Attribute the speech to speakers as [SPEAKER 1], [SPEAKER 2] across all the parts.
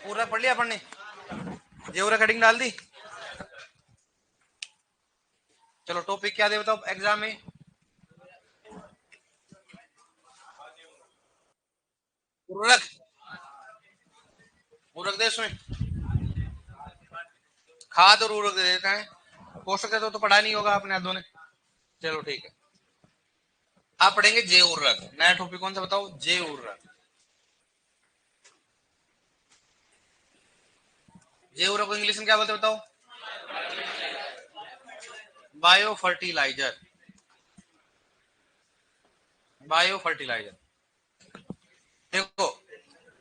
[SPEAKER 1] पूरा पढ़ लिया अपन ने, जेवर कटिंग डाल दी। चलो टॉपिक क्या दे बताओ एग्जाम में। उर्वरक, उर्वरक दे उसमें, खाद और उर्वरक दे देते हैं। पोषक तत्व तो पढ़ा नहीं होगा आपने आप दोनों। चलो ठीक है, आप पढ़ेंगे जैव उर्वरक। नया टॉपिक कौन सा बताओ? जैव उर्वरक। जैव उर्वरक को इंग्लिश में क्या बोलते बताओ? Bio fertiliser, bio fertiliser. देखो,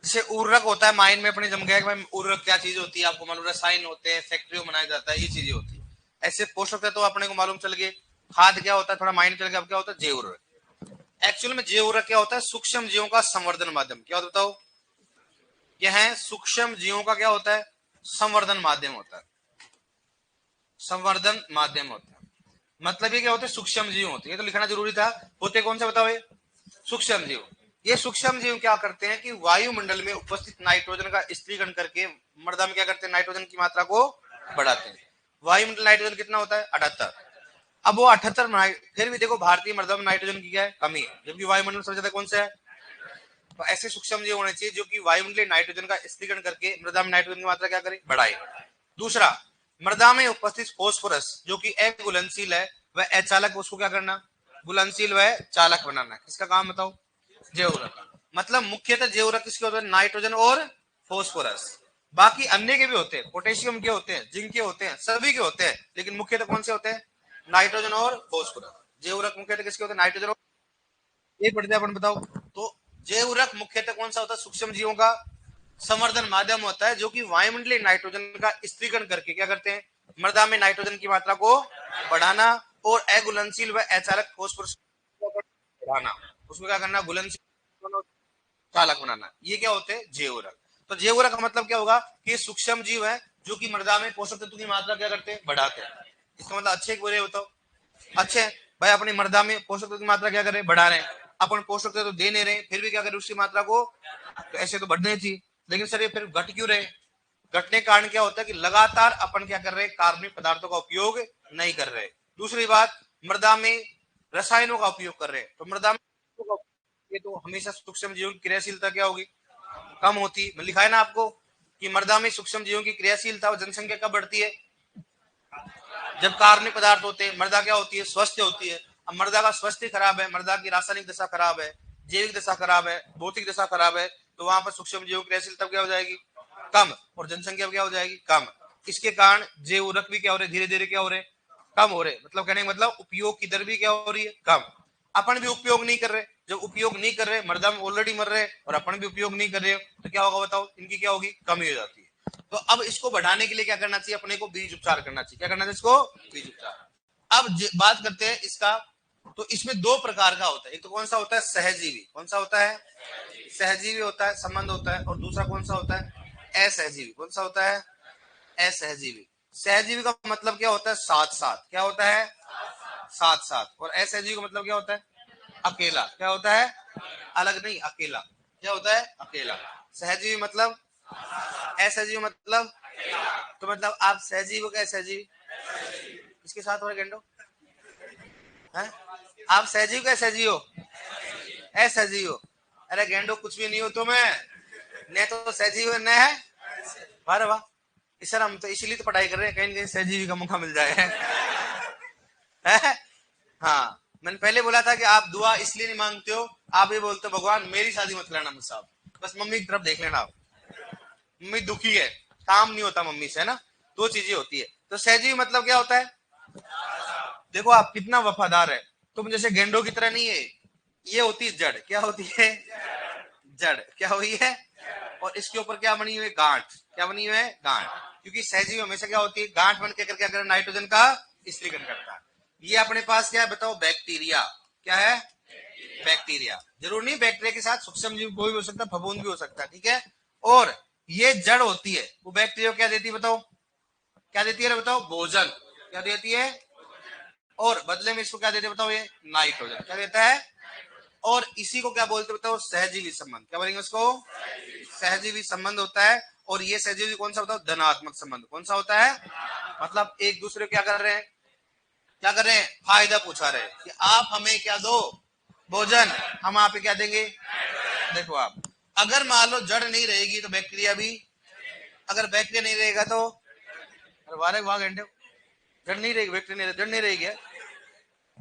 [SPEAKER 1] जैसे उर्वरक होता है माइंड में अपने जम गया कि भाई उर्वरक क्या चीज होती है, आपको मालूम, रसायन होते हैं, फैक्ट्रियों बनाया जाता है, ये चीजें होती है। ऐसे पोषक तत्व तो अपने को मालूम चल गए। खाद क्या होता है, थोड़ा माइंड चल गया। अब क्या होता है जैव उर्वरक। एक्चुअल में जैव उर्वरक क्या होता है? सूक्ष्म जीवों का संवर्धन माध्यम। क्या होता है बताओ? यह है सूक्ष्म जीवों का क्या होता है? संवर्धन माध्यम होता है। संवर्धन माध्यम होता है मतलब ये क्या होते हैं? सूक्ष्म जीव होते हैं। ये तो लिखना जरूरी था। होते कौन से बताओ? ये सूक्ष्म जीव। ये सूक्ष्म जीव क्या करते हैं कि वायुमंडल में उपस्थित नाइट्रोजन का स्त्रीकरण करके मृदा में क्या करते हैं? नाइट्रोजन की मात्रा को बढ़ाते हैं। वायुमंडल नाइट्रोजन कितना होता है? 78। अब वो 78, फिर भी देखो भारतीय मृदा में नाइट्रोजन की क्या है? कमी है, जबकि वायुमंडल सबसे ज्यादा कौन सा है? तो ऐसे सूक्ष्म जीव होने चाहिए जो कि वायुमंडलीय नाइट्रोजन का स्त्रीकरण करके मृदा में नाइट्रोजन की मात्रा क्या करे? बढ़ाए। दूसरा, मृदा में उपस्थित फास्फोरस जो कि अघुलनशील है वह अचालक, उसको क्या करना? घुलनशील व चालक बनाना। किसका काम बताओ? जैवरक। मतलब मुख्यतः जैवरक किसके होते हैं? नाइट्रोजन और फास्फोरस। बाकी अन्य के भी होते हैं, पोटेशियम के होते हैं, जिंक के होते हैं, सभी के होते हैं, लेकिन मुख्यतः कौन से होते हैं? नाइट्रोजन और फास्फोरस। जैवरक मुख्यतः किसके होते हैं? नाइट्रोजन और, ये पढ़ते अपन बताओ। तो जैवरक मुख्यतः कौन सा होता है? सूक्ष्म जीवों का संवर्धन माध्यम होता है जो कि वायुमंडलीय नाइट्रोजन का स्त्रीकरण करके क्या करते हैं? मृदा में नाइट्रोजन की मात्रा को बढ़ाना और अघुलनशील व अचालक फास्फोरस बढ़ाना, उसमें क्या करना? घुलनशील चालक बनाना। ये क्या होते हैं? जैवरक। तो जैवरक का मतलब क्या होगा कि सूक्ष्म जीव है जो कि मृदा में पोषक तत्व की मात्रा क्या करते हैं? बढ़ाते हैं। इसका मतलब अच्छे बुरे बताओ? अच्छे। भाई अपनी मृदा में पोषक तत्व की मात्रा क्या करें? बढ़ा रहे हैं। अपन पोषक तत्व दे नहीं रहे, फिर भी क्या करें उसकी मात्रा को? तो ऐसे तो बढ़ने चाहिए, लेकिन सर ये फिर घट क्यों रहे? घटने के कारण क्या होता है कि लगातार अपन क्या कर रहे हैं? कार्बनिक पदार्थों का उपयोग नहीं कर रहे। दूसरी बात, मृदा में रसायनों का उपयोग कर रहे हैं, तो मृदा में ये तो हमेशा सूक्ष्म जीवों की क्रियाशीलता क्या होगी? कम होती है। लिखा है ना आपको कि मृदा में सूक्ष्म जीवों की क्रियाशीलता और जनसंख्या कब बढ़ती है? जब कार्बनिक पदार्थ होते हैं, मृदा क्या होती है? स्वस्थ होती है। अब मृदा का स्वास्थ्य खराब है, मृदा की रासायनिक दशा खराब है, जैविक दशा खराब है, भौतिक दशा खराब है, तो वहां पर सूक्ष्म जीवों की क्रियाशीलता क्या हो जाएगी? कम। और जनसंख्या क्या हो जाएगी? कम। इसके कारण जैव उर्वरक भी क्या हो रहे? धीरे धीरे क्या हो रहे? कम हो रहे। मतलब कहने का मतलब उपयोग की दर भी क्या हो रही है? कम। अपन भी उपयोग नहीं कर रहे। जब उपयोग नहीं कर रहे, मृदा में ऑलरेडी मर रहे और अपन भी उपयोग नहीं कर रहे, तो क्या होगा बताओ? इनकी क्या होगी? कमी हो जाती है। तो अब इसको बढ़ाने के लिए क्या करना चाहिए? अपने को बीज उपचार करना चाहिए। क्या करना चाहिए इसको? बीज उपचार। अब बात करते हैं इसका। तो इसमें दो प्रकार का होता है। एक तो कौन सा होता है? सहजीवी। कौन सा होता है? सहजीवी होता है, संबंध होता है। और दूसरा कौन सा होता है? असहजीवी। कौन सा होता है? असहजीवी। सहजीवी का मतलब क्या होता है? साथ साथ। क्या होता है? साथ साथ। और असहजीवी का मतलब क्या होता है? अकेला। क्या होता है? अलग नहीं, अकेला। क्या होता है? अकेला। सहजीवी मतलब, असहजीवी मतलब, तो मतलब आप सहजीव हो क्या? सहजीव इसके साथ और गेंडो है? आप सहजीव क्या? सहजीव हो? असहजीव हो? अरे गेंडो कुछ भी नहीं हो तुम्हें, न तो सहजीव न है। वाह वाह। सर हम तो इसीलिए तो पढ़ाई कर रहे हैं, कहीं कहीं सहजीवी का मौका मिल जाए। है? हाँ, मैंने पहले बोला था कि आप दुआ इसलिए नहीं मांगते हो, आप ये बोलते हो भगवान मेरी शादी मत लेना मुझसे, आप बस मम्मी की तरफ देख लेना। आप मम्मी दुखी है, काम नहीं होता मम्मी से, है ना? दो चीजें होती है। तो सहजीवी मतलब क्या होता है? देखो आप कितना वफादार है, तुम जैसे गेंडों की तरह नहीं है। ये होती है जड़। क्या होती है? जड़। क्या हुई है? और इसके ऊपर क्या बनी हुई है? गांठ। क्या बनी हुई है? गांठ। क्योंकि सहजीवी हमेशा क्या होती है? गांठ बन के करके अगर नाइट्रोजन का स्त्रीकरण करता है। ये अपने पास क्या है बताओ? बैक्टीरिया। क्या है? बैक्टीरिया। जरूर नहीं बैक्टीरिया के साथ सूक्ष्म जीव कोई भी हो सकता है, फफूंद भी हो सकता है, ठीक है? और ये जड़ होती है, वो बैक्टीरिया क्या देती है बताओ? क्या देती है बताओ? भोजन। क्या देती है? और बदले में इसको क्या देते बताओ? ये नाइट्रोजन। क्या देता है? और इसी को क्या बोलते बताओ? सहजीवी संबंध। क्या बोलेंगे उसको? सहजीवी संबंध होता है। और ये सहजीवी कौन सा बताओ, धनात्मक संबंध। कौन सा होता है, मतलब एक दूसरे क्या कर रहे हैं, क्या कर रहे हैं, फायदा पूछा रहे हैं कि आप हमें क्या दो, भोजन, हम आप क्या देंगे। देखो आप, अगर मान लो जड़ नहीं रहेगी तो बैक्टीरिया भी, अगर बैक्टीरिया नहीं रहेगा तो, अरे वाह घंटे, जड़ नहीं रहेगी, बैक्टीरिया नहीं रहेगी, जड़ नहीं रहेगी,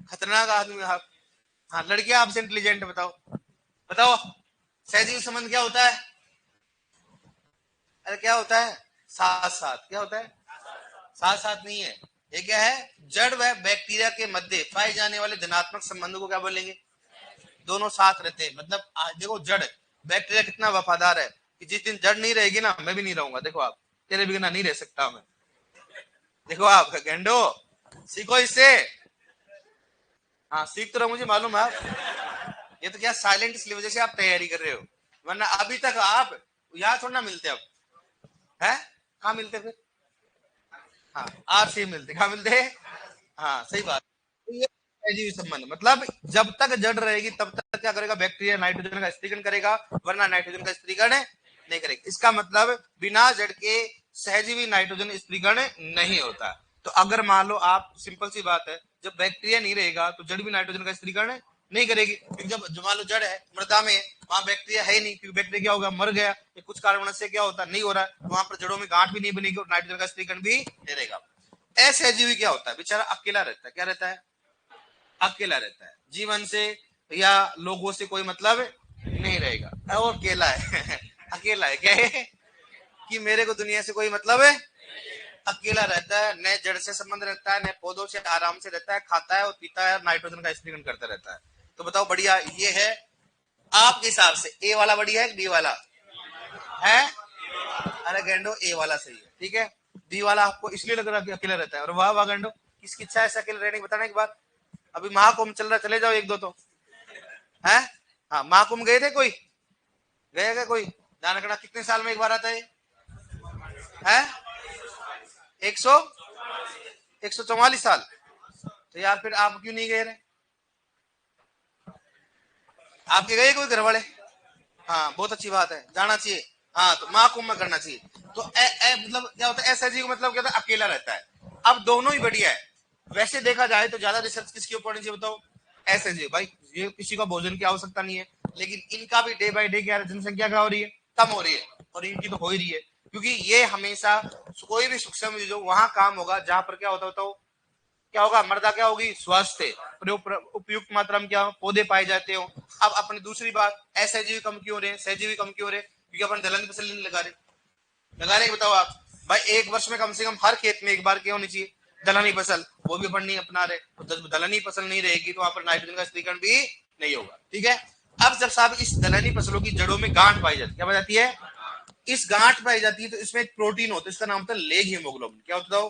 [SPEAKER 1] खतरनाक आदमी आप। हाँ लड़कियां आपसे इंटेलिजेंट, बताओ बताओ सहजीवी संबंध क्या होता है, अरे क्या होता है, साथ साथ, क्या होता है, साथ साथ नहीं है, ये क्या है, जड़ व बैक्टीरिया के मध्य पाए जाने वाले धनात्मक संबंधों को क्या बोलेंगे, दोनों साथ रहते हैं। मतलब देखो जड़, बैक्टीरिया कितना वफादार है कि जिस दिन जड़ नहीं रहेगी ना, मैं भी नहीं रहूंगा, देखो आप, तेरे बिना नहीं रह सकता मैं, देखो आप गेंडो, सीखो इससे, हाँ सीख तो रहो, मुझे मालूम है आप, ये तो क्या साइलेंट इसलिए वजह से आप तैयारी कर रहे हो, वरना अभी तक आप यहाँ थोड़ा ना मिलते, अब है कहाँ मिलते फिर, हाँ आपसे मिलते, कहाँ मिलते, हाँ सही बात। तो ये सहजीवी संबंध, मतलब जब तक जड़ रहेगी तब तक क्या करेगा, बैक्टीरिया नाइट्रोजन का स्त्रीकरण करेगा, वरना नाइट्रोजन का स्त्रीकरण नहीं करेगा। इसका मतलब बिना जड़ के सहजीवी नाइट्रोजन स्त्रीकरण नहीं होता। तो अगर मान लो आप, सिंपल सी बात है, जब बैक्टीरिया नहीं रहेगा तो जड़ भी नाइट्रोजन का स्त्रीकरण नहीं करेगी, क्योंकि जब जो मान लो जड़ है मृदा में, वहां बैक्टीरिया है ही नहीं, क्योंकि बैक्टीरिया क्या होगा, मर गया, कुछ कारण से क्या होता नहीं हो रहा है, वहां पर जड़ों में गांठ भी नहीं बनेगी और नाइट्रोजन का स्त्रीकरण भी नहीं रहेगा। असहजीवी क्या होता है, बेचारा अकेला रहता है, क्या रहता है, अकेला रहता है, जीवन से या लोगों से कोई मतलब नहीं रहेगा, और अकेला है अकेला है, क्या है कि मेरे को दुनिया से कोई मतलब है, अकेला रहता है, न जड़ से संबंध रहता है, न पौधों से आराम से रहता है, खाता है और पीता है, नाइट्रोजन का स्त्रीकरण करता रहता है। तो बताओ बढ़िया ये है, आपके हिसाब से ए वाला बढ़िया है, बी वाला है, अरे गेंडो ए वाला सही है, ठीक है, बी वाला आपको इसलिए लग रहा है कि अकेला रहता है, और वाह वाह गेंडो, किसकी इच्छा है ऐसे अकेले रहने की, बताने के बाद, अभी महाकुंभ चल रहा, चले जाओ एक दो तो है, हाँ महाकुंभ गए थे, कोई गए क्या, कोई जानकड़ा कितने साल में एक बार आता है 144 साल, तो यार फिर आप क्यों नहीं गए रहे, आपके गए कोई घर वाले, हाँ बहुत अच्छी बात है, जाना चाहिए, हाँ तो महाकुंभ में करना चाहिए। तो मतलब क्या होता है, ऐसा जी को मतलब क्या होता है, अकेला रहता है। अब दोनों ही बढ़िया है, वैसे देखा जाए तो ज्यादा रिसर्च किसके ऊपर होनी चाहिए बताओ, ऐसे जी भाई, ये किसी को भोजन की आवश्यकता नहीं है, लेकिन इनका भी डे बाय डे क्या जनसंख्या क्या हो रही है, कम हो रही है, और इनकी तो हो ही रही है, क्योंकि ये हमेशा कोई भी सूक्ष्म जो वहां काम होगा जहां पर क्या होता बताओ, क्या होगा, मृदा क्या होगी, स्वस्थ है, उपयुक्त मात्रा में क्या पौधे पाए जाते हो। अब अपनी दूसरी बात, असहजीवी कम क्यों रहे, सहजीवी कम क्यों रहे, क्योंकि अपन दलहनी फसल नहीं लगा रहे, लगा रहे बताओ आप, भाई एक वर्ष में कम से कम हर खेत में एक बार क्या होनी चाहिए, दलहनी फसल, वो भी अपन नहीं अपना रहे, तो जब दलहनी फसल नहीं रहेगी तो वहां पर नाइट्रोजन का स्त्रीकरण भी नहीं होगा, ठीक है। अब जब साहब इस दलहनी फसलों की जड़ों में गांठ पाई जाती है, क्या पाई जाती है, इस गांठ पाई जाती है, तो इसमें एक प्रोटीन होता है, इसका नाम होता है लेग हीमोग्लोबिन, क्या होता है,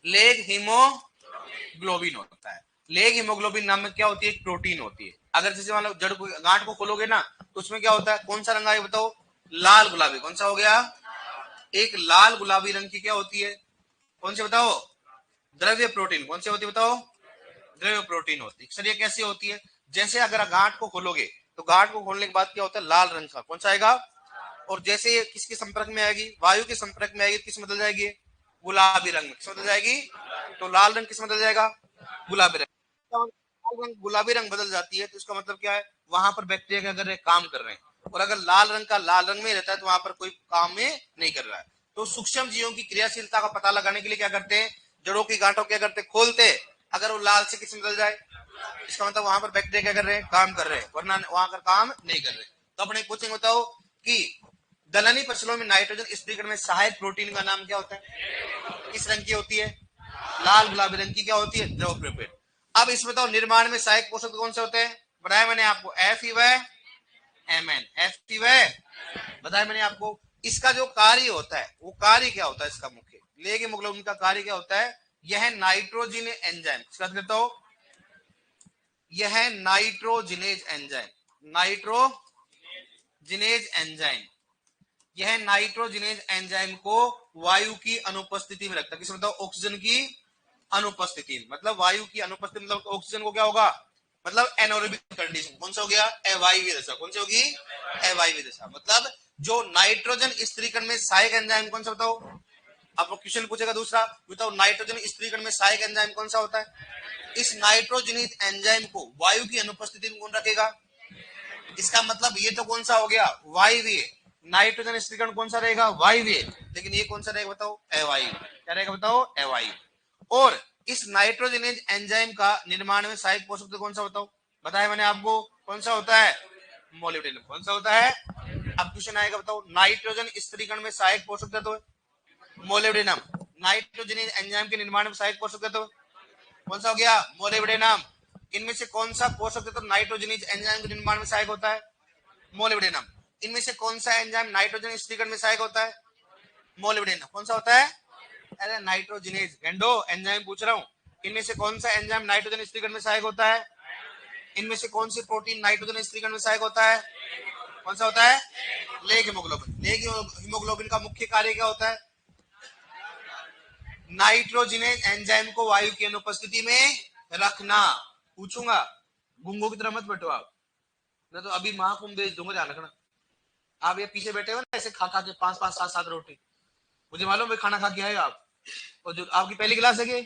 [SPEAKER 1] लेग हीमोग्लोबिन होता है। लेग हीमोग्लोबिन नाम में क्या होती है, एक प्रोटीन होती है। अगर जैसे मान लो जड़ को, गांठ को खोलोगे ना, तो उसमें क्या होता है, कौन सा रंग आएगा बताओ, लाल गुलाबी, कौन सा हो गया, एक लाल गुलाबी रंग की क्या होती है, कौन से बताओ, द्रव्य प्रोटीन, कौन से होती है बताओ, द्रव्य प्रोटीन होती है। सर ये कैसे होती है, जैसे अगर गांठ को खोलोगे तो गांठ को खोलने के बाद क्या होता है, लाल रंग का कौन सा आएगा, और जैसे ये किसके संपर्क में आएगी, वायु के संपर्क में आएगी, किस बदल जाएगी, गुलाबी रंग में, किस बदल जाएगी, तो लाल रंग किस बदल जाएगा, गुलाबी रंग, गुलाबी रंग बदल जाती है, तो इसका मतलब क्या है, वहां पर बैक्टीरिया क्या कर रहे हैं, काम कर रहे हैं, और अगर लाल रंग का लाल रंग में रहता है तो वहां पर कोई काम में नहीं कर रहा है। तो सूक्ष्म जीवों की क्रियाशीलता का पता लगाने के लिए क्या करते हैं, जड़ों की गांठों क्या करते हैं, खोलते, अगर वो लाल से किस बदल जाए, इसका मतलब वहां पर बैक्टीरिया क्या कर रहे हैं, काम कर रहे हैं, वरना वहां पर काम नहीं कर रहे। तो अपने पूछेंगे बताओ कि दलहनी फसलों में नाइट्रोजन स्त्रीकरण में सहायक प्रोटीन का नाम क्या होता है, किस रंग की होती है, लाल गुलाबी रंग की क्या होती है, द्रव प्रोपेन। अब इसमें बताओ निर्माण में सहायक पोषक कौन से होते हैं, बताया मैंने आपको, एफ ई व एम एन, एफ ई व बताया मैंने आपको। इसका जो कार्य होता है, वो कार्य क्या होता है, इसका मुख्य लेग हीमोग्लोबिन का कार्य क्या होता है, यह नाइट्रोजिन एंजाइम, इसका करता हो, यह नाइट्रोजिनेज एंजाइम, नाइट्रोजिनेज एंजाइम, यह नाइट्रोजिनेज एंजाइम को वायु की अनुपस्थिति में रखता है, किसमें बताओ, ऑक्सीजन की अनुपस्थिति, मतलब वायु की अनुपस्थिति, मतलब ऑक्सीजन को क्या होगा, मतलब एनोरेबिक कंडीशन। कौन सा हो गया? अवायवीय दशा। कौन सी होगी? अवायवीय दशा। मतलब जो नाइट्रोजन स्त्रीकरण में सहायक एंजाइम कौन सा बताओ? आपको क्वेश्चन पूछेगा दूसरा, बताओ नाइट्रोजन स्त्रीकरण में सहायक एंजाइम कौन सा होता है? इस नाइट्रोजनित एंजाइम को वायु की अनुपस्थिति में कौन रखेगा? इसका मतलब ये तो कौन सा हो गया? वायवीय। नाइट्रोजन स्त्रीकरण कौन सा रहेगा? वायवीय। लेकिन ये कौन सा रहेगा बताओ? अवायवीय। क्या रहेगा बताओ? अवायवीय। और इस नाइट्रोजनेज एंजाइम का निर्माण में सहायक पोषक तत्व कौन सा बताओ? बताया मैंने आपको, कौन सा होता है? मोलिब्डेनम। कौन सा होता है? अब क्वेश्चन आएगा, बताओ नाइट्रोजन स्त्रीकरण में सहायक पोषक तत्व मोलिब्डेनम। नाइट्रोजनेज एंजाइम के निर्माण में सहायक पोषक तत्व कौन सा हो गया? मोलिब्डेनम। इनमें से कौन सा पोषक तत्व नाइट्रोजनेज एंजाइम के निर्माण में सहायक होता है? मोलिब्डेनम। इनमें से कौन सा एंजाइम नाइट्रोजन स्त्रीकरण में सहायक होता है? मोलिब्डेनम। कौन सा होता है? अरे नाइट्रोजनेज गेंडो एंजाइम पूछ रहा हूँ। इनमें से कौन सा एंजाइम नाइट्रोजन स्त्रीकरण में सहायक होता है? इनमें से कौन सी प्रोटीन नाइट्रोजन स्त्रीकरण में सहायक होता है? कौन सा होता है? Leg haemoglobin. लेग हीमोग्लोबिन का मुख्य कार्य क्या होता है? नाइट्रोजनेज एंजाइम को वायु की अनुपस्थिति में रखना। पूछूंगा, गुंगो की तरह मत बैठो आप, नहीं तो अभी महाकुंभ भेज दूंगा, ध्यान रखना। आप ये पीछे बैठे हो ना ऐसे खा खा के 5-5 7-7 रोटी, मुझे मालूम है खाना खा के आए आप। और जो आपकी पहली क्लास है कि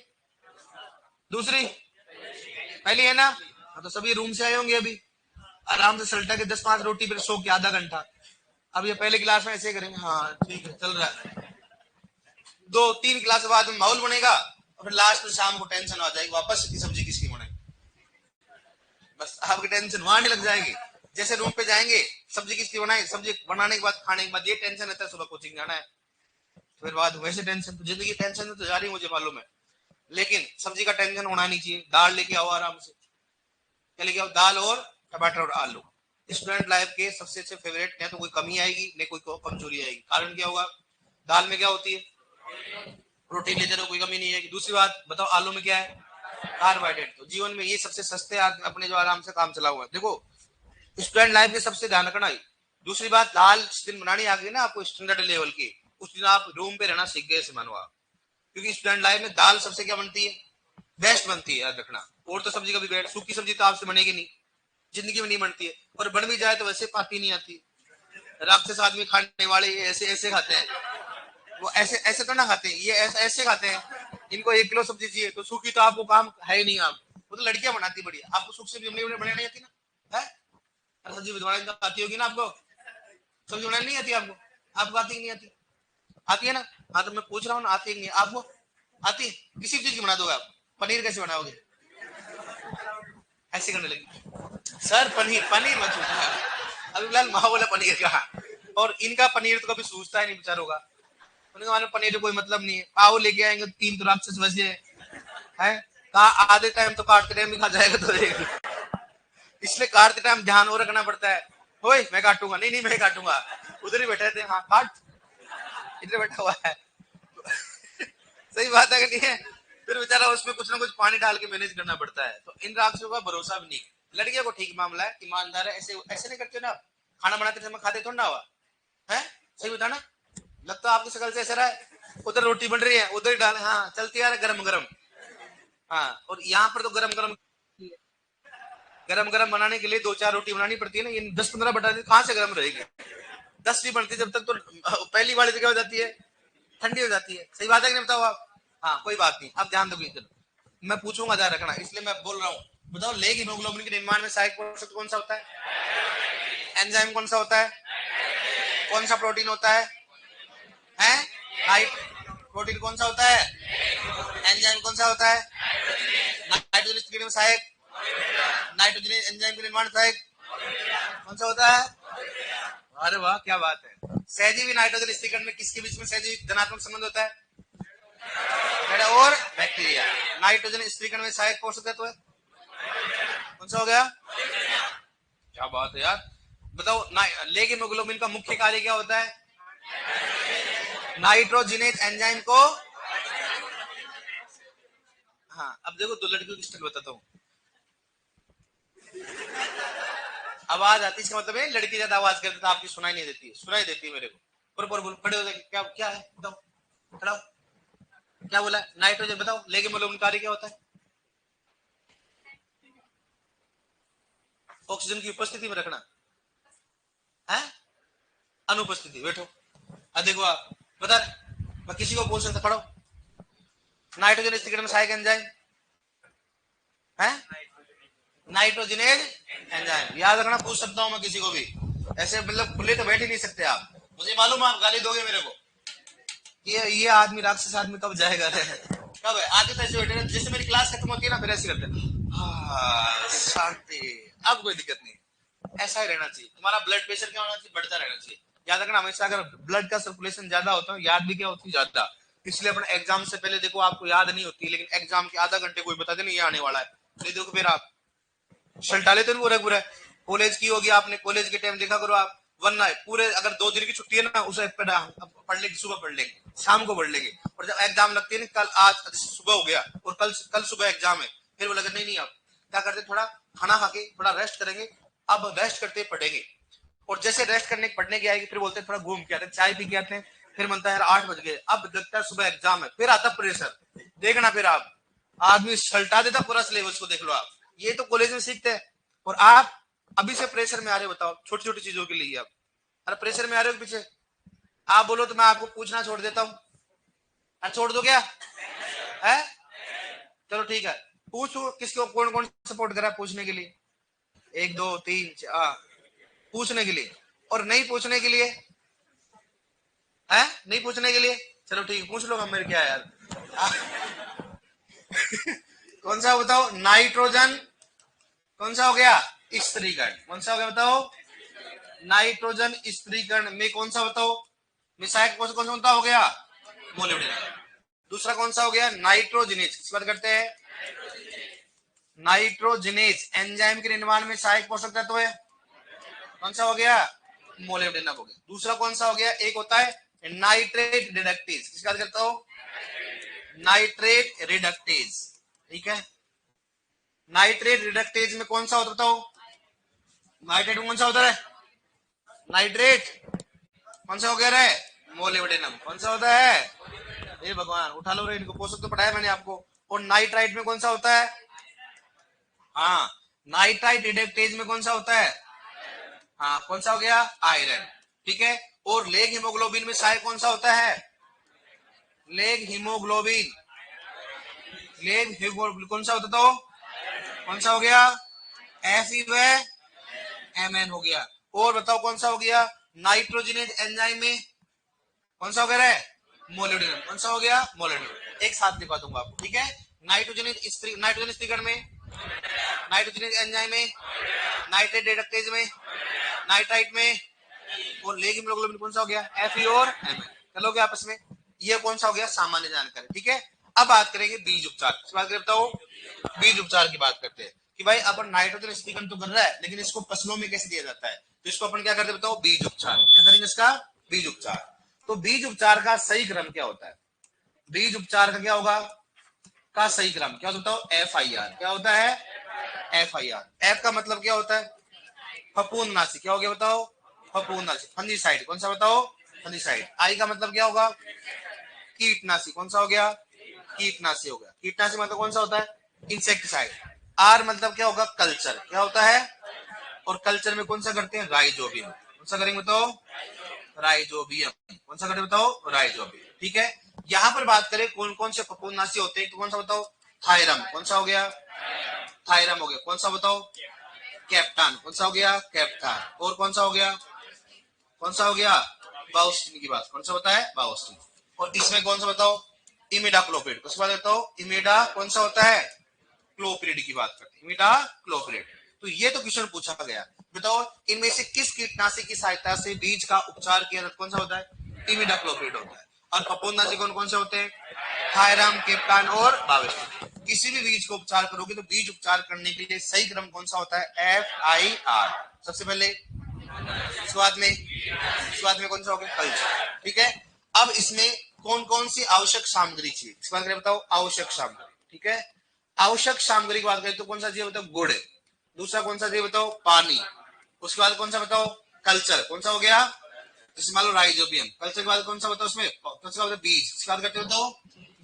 [SPEAKER 1] दूसरी? पहली है ना? तो सभी रूम से आए होंगे अभी, आराम से सल्टा के 10-5 रोटी फिर सो के आधा घंटा। अब ये पहले क्लास में ऐसे करेंगे। हाँ ठीक है, चल रहा है। 2-3 क्लास बाद में माहौल बनेगा और फिर लास्ट में शाम को टेंशन आ जाएगी, वापस की सब्जी किसकी बनाएगी। बस आपकी टेंशन वहां नहीं लग जाएगी। जैसे रूम पे जाएंगे, सब्जी किसकी बनाए, सब्जी बनाने के बाद खाने के बाद ये टेंशन रहता है, सुबह कोचिंग जाना है, फिर बाद वैसे टेंशन। तो जिंदगी टेंशन तो जा रही मुझे मालूम है, लेकिन सब्जी का टेंशन होना नहीं चाहिए। दाल लेके आओ आराम से, क्या लेके आओ? दाल और टमाटर और आलू। स्टूडेंट लाइफ के सबसे अच्छे फेवरेट। न तो कोई कमी आएगी न कोई कमजोरी आएगी। कारण क्या होगा? दाल में क्या होती है? प्रोटीन लेते रहो, कोई कमी नहीं है। दूसरी बात बताओ, आलू में क्या है? कार्बोहाइड्रेट। तो जीवन में ये सबसे सस्ते अपने जो आराम से काम चला हुआ है। देखो स्टूडेंट लाइफ के सबसे ध्यान रखना है। दूसरी बात, दाल जिस दिन बनानी आ गई ना आपको स्टैंडर्ड लेवल की, उस दिन आप रूम पे रहना सीख गए, मानो आप। क्योंकि स्टूडेंट लाइफ में दाल सबसे क्या बनती है? बेस्ट बनती है, याद रखना। और तो सब्जी कभी बेस्ट, सूखी सब्जी तो आपसे बनेगी नहीं, जिंदगी में नहीं बनती है। और बन भी जाए तो वैसे पाती नहीं आती। राक्षस आदमी खाने वाले ऐसे ऐसे खाते हैं, वो ऐसे ऐसे तो ना खाते हैं, ये ऐसे ऐसे खाते हैं। इनको 1 किलो सब्जी चाहिए तो सूखी तो आपको काम है ही नहीं। आप वो तो लड़कियां बनाती बढ़िया, आपको सूखी सब्जी बनानी नहीं आती ना? है सब्जी बनानी आती होगी ना आपको? सब्जी बनानी नहीं आती आपको? आपको आती नहीं आती? आती है ना? हाँ तो मैं पूछ रहा हूँ ना, आती नहीं आपको? आती? किसी चीज की बना दोगे आप? पनीर कैसे बनाओगे? ऐसे करने लगी सर, पनीर पनीर मत पूछना। अभी फिलहाल माँ बोला पनीर का, और इनका पनीर तो कभी सूझता ही नहीं बेचारों का। उनका मानो पनीर का कोई मतलब नहीं है। पाव लेके आएंगे 3 तो राक्षस वैसे है। कहा आधे टाइम तो काटते टाइम भी खा जाएगा तो इसलिए काटते टाइम ध्यान और रखना पड़ता है। ओए मैं काटूंगा, नहीं नहीं मैं काटूंगा। उधर ही बैठे थे, हाँ काट, इधर बैठा हुआ है। सही बात है कि नहीं है? फिर बेचारा उसमें कुछ ना कुछ पानी डाल के मैनेज करना पड़ता है। तो इन राक्षसों का भरोसा भी नहीं। लड़कियों को ठीक मामला है, ईमानदार है, ऐसे ऐसे नहीं करते ना। खाना बनाते समय खाते थोड़ा ना हुआ है। सही बता ना? लगता आपकी शक्ल से ऐसा रहा है, उधर रोटी बन रही है उधर ही डाल, हाँ चलती आ रहा है गरम गरम। हाँ, और यहाँ पर तो गरम गरम गरम गरम बनाने के लिए 2-4 रोटी बनानी पड़ती है ना। ये 10-15 बटा कहाँ से गरम रहेगी? 10 भी बनती जब तक तो पहली वाली तो क्या हो जाती है? ठंडी हो जाती है। सही बात है कि नहीं बताओ आप? हाँ कोई बात नहीं, आप ध्यान दोगे। चलो मैं पूछूंगा, ध्यान रखना, इसलिए मैं बोल रहा हूँ। बताओ लेग हीमोग्लोबिन के निर्माण में सहायक पोषक कौन सा होता है? एंजाइम कौन सा होता है? कौन सा प्रोटीन होता है? हैं? हाइट। प्रोटीन कौन सा होता है? एंजाइम कौन सा होता है? नाइट्रोजन स्थिति में सहायक। नाइट्रोजन एंजाइम के निर्माण सहायक कौन सा होता है? अरे वाह क्या बात है। सहजीवी नाइट्रोजन स्थिरीकरण में किसके बीच में सहजीवी धनात्मक संबंध होता है? और बैक्टीरिया। नाइट्रोजन स्थिरीकरण में सहायक पोषक तत्व है कौन सा हो गया? क्या बात है यार। बताओ लेग हीमोग्लोबिन का मुख्य कार्य क्या होता है? नाइट्रोजनेज एंजाइम को। हाँ अब देखो दो लड़कियों की स्टाइल बताता हूँ। आवाज आती है इसका मतलब है लड़की ज्यादा आवाज करती तो आपकी सुनाई नहीं देती है, सुनाई देती है मेरे को। पर बोल खड़े हो जाए, क्या क्या है बताओ, खड़ा क्या बोला? नाइट्रोजन। बताओ लेग हीमोग्लोबिन कार्य क्या होता है? ऑक्सीजन की उपस्थिति में रखना है, अनुपस्थिति। बैठो, देखो आप बता रहे, मैं किसी को पूछ सकता, पढ़ो। नाइट्रोजन स्थिरीकरण में सहायक एंजाइम है नाइट्रोजनेज एंजाइम, याद रखना, पूछ सकता हूं मैं किसी को भी, ऐसे मतलब खुले तो बैठ ही नहीं सकते आप, मुझे मालूम है आप गाली दोगे मेरे को, ये आदमी राक्षस आदमी कब जाएगा कब है, आगे तो ऐसे बैठे, जैसे मेरी क्लास खत्म होती है ना फिर ऐसे करते हैं शांति, अब कोई दिक्कत नहीं, ऐसा ही रहना चाहिए। तुम्हारा ब्लड प्रेशर क्या होना चाहिए, बढ़ता रहना चाहिए। याद रखना हमेशा, अगर ब्लड का सर्कुलेशन ज्यादा होता है, याद भी क्या होती है ज्यादा, इसलिए अपने एग्जाम से पहले देखो आपको याद नहीं होती, लेकिन एग्जाम के आधा घंटे कोई बता दे नहीं ये आने वाला है, नहीं देखो फिर आप सल्टा लेते हैं पूरा पूरा। कॉलेज की होगी आपने, कॉलेज के टाइम देखा करो आप, वरना पूरे अगर 2 दिन की छुट्टी है ना, उसे पढ़ लेंगे, सुबह पढ़ लेंगे, शाम को पढ़ लेंगे, और जब एग्जाम लगती है ना, कल आज सुबह हो गया और कल सुबह एग्जाम है, फिर वो लगे नहीं नहीं, आप क्या करते, थोड़ा खाना खा के थोड़ा रेस्ट करेंगे, अब रेस्ट करते पढ़ेंगे, और जैसे रेस्ट करने पढ़ने की आएगी फिर बोलते हैं थोड़ा घूम के आते हैं, चाय पी के आते हैं, फिर मनता है 8 बज गए, अब लगता है सुबह एग्जाम है, फिर आता प्रेशर, देखना फिर आप आदमी सल्टा देता पूरा सिलेबस को, देख लो आप, ये तो कॉलेज में सीखते हैं, और आप अभी से प्रेशर में आ रहे हो, बताओ छोटी छोटी चीजों के लिए आप, अरे प्रेशर में आ रहे हो पीछे, आप बोलो तो मैं आपको पूछना छोड़ देता हूँ, छोड़ दो क्या है, चलो ठीक है, पूछो किसको कौन कौन सपोर्ट करा पूछने के लिए, 1 2 3 पूछने के लिए, और नहीं पूछने के लिए है, नहीं पूछने के लिए, चलो ठीक है पूछ लो, मेरे क्या यार कौन सा बताओ, नाइट्रोजन कौन सा हो गया, स्त्रीकरण, कौन सा हो गया बताओ, नाइट्रोजन स्त्रीकरण में कौन सा बताओ, मिसाइल कौन कौन सा हो गया, मोलिब्डेनम। दूसरा कौन सा हो गया, नाइट्रोजिनेज, किस बात करते हैं, नाइट्रोजिनेज एंजाइम के निर्माण में सहायक पोषक तत्व है, कौन सा हो गया, मोलिब्डेनम हो गया। दूसरा कौन सा हो गया, एक होता है नाइट्रेट रिडक्टेज, किसकी बात करता हूं, नाइट्रेट रिडक्टेज, ठीक है, नाइट्रेट रिडक्टेज में कौन सा होता बताओ, नाइट्रेट में कौन सा होता है, नाइट्रेट कौन सा हो गया रे, मोलिब्डेनम, कौन सा होता है, हे भगवान उठा लो रे इनको, पोषक तो पढ़ाया मैंने आपको। और नाइट्राइट में कौन सा होता है, हाँ नाइट्राइट रिडक्टेज में कौन सा होता है, हाँ कौन सा हो गया, आयरन, ठीक है। और लेग हीमोग्लोबिन में सहायक कौन सा होता है, लेग हीमोग्लोबिन, लेग हीमोग्लोबिन कौन सा होता तो, कौन सा हो गया, एफ व एम एन हो गया। और बताओ कौन सा हो गया, नाइट्रोजनेज एंजाइम में कौन सा हो गया रे, मोलिब्डेनम, कौन सा हो गया, मोलिब्डेनम। एक साथ दिखा दूंगा आपको, ठीक है, नाइट्रोजन स्त्रीकरण में, नाइट्रोजनेज एंजाइम में, नाइट्रेट रिडक्टेज में, नाइट्राइट में, और लेग हीमोग्लोबिन कौन सा हो गया, एफ और एम एन। चलोगे आपस में, ये कौन सा हो गया, सामान्य जानकारी, ठीक है। अब बात करेंगे बीज उपचार, किस बात करता हूँ, बीज उपचार की बात करते हैं कि भाई अपन नाइट्रोजन स्त्रीकरण तो कर रहा है, लेकिन इसको फसलों में कैसे दिया जाता है, तो इसको अपन क्या करते हैं बताओ, बीज उपचार, क्या करेंगे इसका, बीज उपचार। तो बीज उपचार का सही क्रम क्या होता है, बीज उपचार का क्या होगा, का सही क्रम क्या होता है, FIR, क्या होता है, FIR, एफ का मतलब क्या होता है, फफूंदनाशी, क्या हो गया बताओ, फफूंदनाशी, फंजीसाइड, कौन सा बताओ, फंजीसाइड। आई का मतलब क्या होगा, कीटनाशी, कौन सा हो गया, कीटनाशी हो गया, कीटनाशी मतलब कौन सा होता है, इंसेक्टिसाइड। आर मतलब क्या होगा, कल्चर, क्या होता है, और कल्चर में कौन सा करते हैं, राइजोबियम, कौन सा करेंगे बताओ, राइजोबियम, कौन सा करते बताओ, राइजोबियम, ठीक है। यहाँ पर बात करें कौन कौन से फफूंदनाशी होते हैं, तो कौन सा बताओ, थायरम, कौन सा हो गया, थायरम हो गया, कौन सा बताओ, कैप्टान, कौन सा हो गया, कैप्टान। और कौन सा हो गया, कौन सा हो गया, बाउस्टिन की बात, कौन सा होता है, बाउस्टिन। और इसमें कौन सा बताओ, इमिडाक्लोप्रिड, किस बात बताओ, इमिडा कौन सा होता है, क्लोप्रिड की बात करते हैं, इमिडा क्लोप्रिड। तो ये तो क्वेश्चन पूछा गया, बताओ इनमें से किस कीटनाशी की सहायता से बीज का उपचार किया जाता, कौन सा होता है, इमिडाक्लोप्रिड होता है। और फफूंदनाशी कौन कौन से होते हैं, थायरम, कैप्टान और बाविस्टिन। किसी भी बीज को उपचार करोगे तो बीज उपचार करने के लिए सही क्रम कौन सा होता है, FIR, सबसे पहले, शुरुआत में कौन सा हो गया, कल्चर, ठीक है। अब इसमें कौन कौन सी आवश्यक सामग्री चाहिए, इस बात करें बताओ, आवश्यक सामग्री, ठीक है। आवश्यक सामग्री की बात करें तो कौन सा चाहिए बताओ, गुड़। दूसरा कौन सा चाहिए बताओ, पानी। उसके बाद कौन सा बताओ, कल्चर, कौन सा हो गया, जैसे मान लो राइजोबियम। कल्चर के बाद कौन सा बताओ, उसमें कौन सा बीज, इसकी बात करते हो तो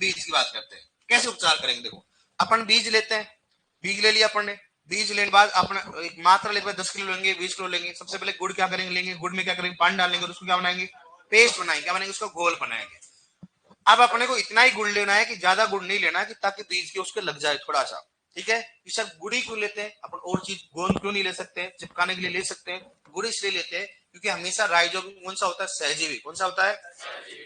[SPEAKER 1] बीज की बात करते हैं। कैसे उपचार करेंगे, देखो अपन बीज लेते हैं, बीज ले लिया अपन ने, बीज लेने के बाद अपना एक मात्रा लेकर 10 किलो लेंगे, 20 किलो लेंगे। सबसे पहले गुड़ क्या करेंगे, लेंगे गुड़ में क्या करेंगे, पानी डालेंगे और उसको क्या बनाएंगे, पेस्ट बनाएंगे। क्या बनाएंगे, उसको घोल बनाएंगे। अब अपने को इतना ही गुड़ लेना है कि ज्यादा गुड़ नहीं लेना है कि ताकि बीज के उसके लग जाए थोड़ा सा, ठीक है। सर गुड़ ही क्यों लेते हैं अपन, और चीज गोंद क्यों नहीं ले सकते, चिपकाने के लिए ले सकते हैं। गुड़ इसलिए लेते हैं क्योंकि हमेशा राइजोबियम कौन सा होता है, सहजीवी। कौन सा होता है,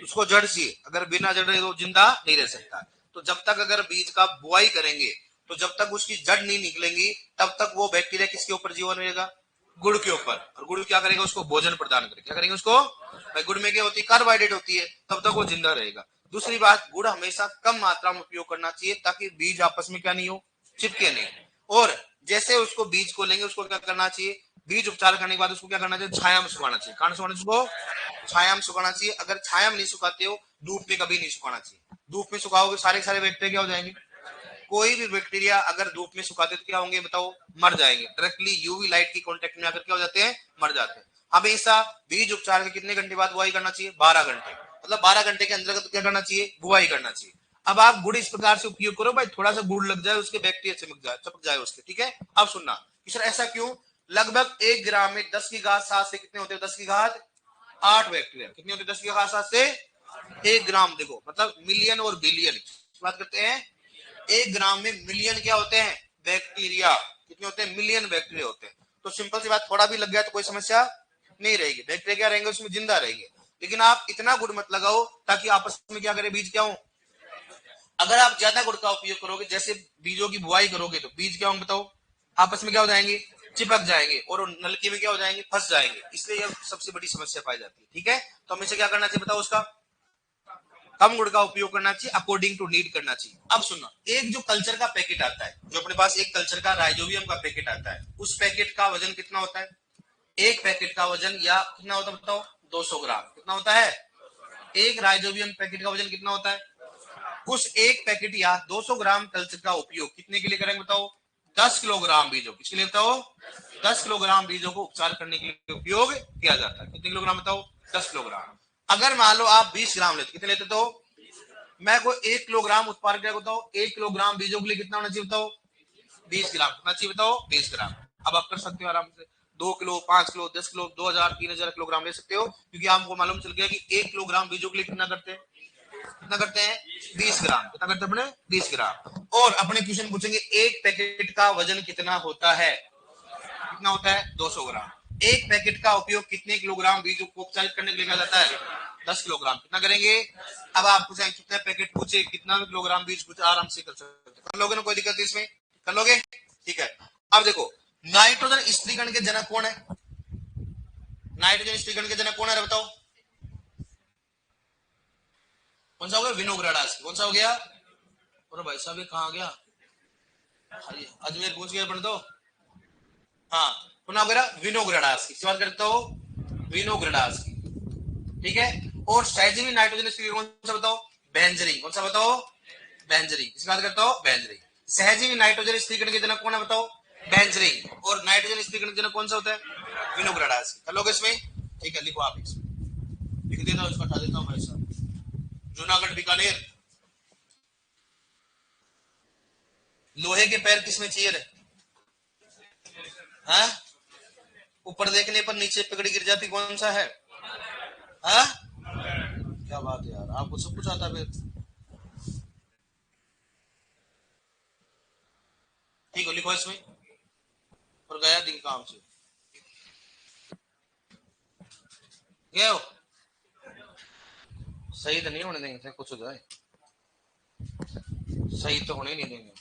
[SPEAKER 1] उसको जड़ चाहिए, अगर बिना जड़ रहे तो जिंदा नहीं रह सकता। तो जब तक अगर बीज का बुआई करेंगे तो जब तक उसकी जड़ नहीं निकलेंगी तब तक वो बैक्टीरिया किसके ऊपर जीवन रहेगा, गुड़ के ऊपर। और गुड़ क्या करेगा, उसको भोजन प्रदान करेगा। क्या करेंगे उसको, भाई गुड़ में क्या होती है, कार्बोहाइड्रेट होती है, तब तक वो जिंदा रहेगा। दूसरी बात, गुड़ हमेशा कम मात्रा में उपयोग करना चाहिए ताकि बीज आपस में क्या नहीं हो, चिपके नहीं। और जैसे उसको बीज को लेंगे उसको क्या करना चाहिए, बीज उपचार करने के बाद उसको क्या करना चाहिए, छाया में सुखाना चाहिए। कहां सुखाना चाहिए उसको, छाया में सुखाना चाहिए। अगर छाया में नहीं सुखाते हो, धूप में कभी नहीं सुखाना चाहिए। धूप में सुखाओगे सारे सारे बैक्टीरिया क्या हो जाएंगे, कोई भी बैक्टीरिया अगर धूप में सुखाते तो क्या होंगे बताओ, मर जाएंगे। डायरेक्टली यूवी लाइट की कांटेक्ट में आकर क्या हो जाते हैं, मर जाते हैं। हमेशा बीज उपचार के कितने घंटे बाद बुआई करना चाहिए, 12 घंटे। मतलब 12 घंटे के अंदर तो क्या करना चाहिए, बुआई करना चाहिए। अब आप गुड़ इस प्रकार से उपयोग करो भाई, थोड़ा सा गुड़ लग जाए, उसके बैक्टीरिया चपक जाए उसके, ठीक है। अब सुनना कि सर ऐसा क्यों, लगभग 1 ग्राम में 10 की घात 7 से कितने होते हैं, 10 की घात 8 बैक्टीरिया। कितने होते हैं, 10 की घात 7 से 1 ग्राम। देखो मतलब मिलियन और बिलियन बात करते हैं। 1 ग्राम में मिलियन क्या होते हैं, बैक्टीरिया। कितने होते हैं, मिलियन बैक्टीरिया होते हैं। तो सिंपल सी बात, थोड़ा भी लग गया तो कोई समस्या नहीं रहेगी, बैक्टीरिया क्या रहेंगे उसमें, जिंदा रहेंगे। लेकिन आप इतना गुड़ मत लगाओ ताकि आपस में क्या करे, बीज क्या हो। अगर आप ज्यादा गुड़ का उपयोग करोगे, जैसे बीजों की बुआई करोगे, तो बीज क्या होंगे बताओ, आपस में क्या हो जाएंगे, चिपक जाएंगे और नलकी में क्या हो जाएंगे, फंस जाएंगे। इसलिए यह सबसे बड़ी समस्या पाई जाती है, ठीक है। तो हमेशा क्या करना चाहिए बताओ, उसका कम गुड़ का उपयोग करना चाहिए, अकॉर्डिंग टू नीड करना चाहिए। अब सुनो, एक जो कल्चर का पैकेट आता है, जो अपने पास एक कल्चर का राइजोबियम का पैकेट आता है, उस पैकेट का वजन कितना होता है, एक पैकेट का वजन या कितना होता है बताओ, 200 ग्राम। कितना होता है, एक राइजोबियम पैकेट का वजन कितना होता है। उस एक पैकेट या 200 ग्राम कल्चर का उपयोग कितने के लिए करेंगे बताओ, 10 किलोग्राम बीजों, किसके लिए बताओ, 10 किलोग्राम बीजों को उपचार करने के लिए उपयोग किया जाता है। कितने किलोग्राम बताओ, 10 किलोग्राम। अगर मान लो आप 20 ग्राम लेते, कितने लेते, तो मैं को 1 किलोग्राम उत्पादन क्या बताओ, 1 किलोग्राम बीजों के लिए कितना होना चाहिए बताओ, 20 ग्राम। कितना चाहिए बताओ, 20 ग्राम। अब आप कर सकते हो आराम से 2 किलो, 5 किलो, 10 किलो, 2000, 3000 किलोग्राम ले सकते हो, क्योंकि आपको मालूम चल गया कि 1 किलोग्राम बीजों के लिए कितना करते हैं, कितना करते हैं, 20 ग्राम। कितना करते हैं अपने, 20 ग्राम। और अपने क्वेश्चन पूछेंगे एक पैकेट का वजन कितना होता है, कितना होता है, 200 ग्राम। एक पैकेट का उपयोग कितने किलोग्राम बीजों को उपचारित करने के लिए किया जाता है, 10 किलोग्राम। कितना करेंगे, अब आपको कितना पैकेट पूछे, कितना किलोग्राम बीज पूछे, आराम से कर सकते, कर लोगे ना, कोई दिक्कत इसमें, कर लोगे, ठीक है। अब देखो, नाइट्रोजन स्त्रीकण के जनक कौन है, नाइट्रोजन स्त्रीकण के जनक कौन है बताओ, कौन सा हो गया, विनोग्रेडास। कौन सा हो गया, और भाई साहब ये कहाँ गया, अजमेर पहुंच गया अपन तो। हाँ, पुनः वगैरह विनोग्रेडास की बात करता हो, विनोग्रेडास की, ठीक है। और सहजीवी नाइट्रोजन कौन सा बताओ, बेंजरिन। कौन सा बताओ, बेंजरिन। इसकी बात करता हो, बेंजरिन। सहजीवी नाइट्रोजन स्त्रीकरण के जनक कौन है बताओ, बेंजरिन। और नाइट्रोजन स्त्रीकरण के जनक कौन सा होता है, विनोग्रेडास। कर लोगे इसमें, ठीक है, लिखो आप इसमें, लिख देता हूँ, इसको हटा देता हूँ भाई साहब। जूनागढ़ बीकानेर, लोहे के पैर किसमें चाहिए रे, हाँ, ऊपर देखने पर नीचे पकड़ी गिर जाती, कौन सा है, हाँ, क्या बात है यार, आपको सब कुछ आता फिर, ठीक है, लिखो इसमें, और गया दिन काम से, गए हो, सही तो नहीं होने देंगे, कुछ हो जाए, सही तो होने नहीं देंगे,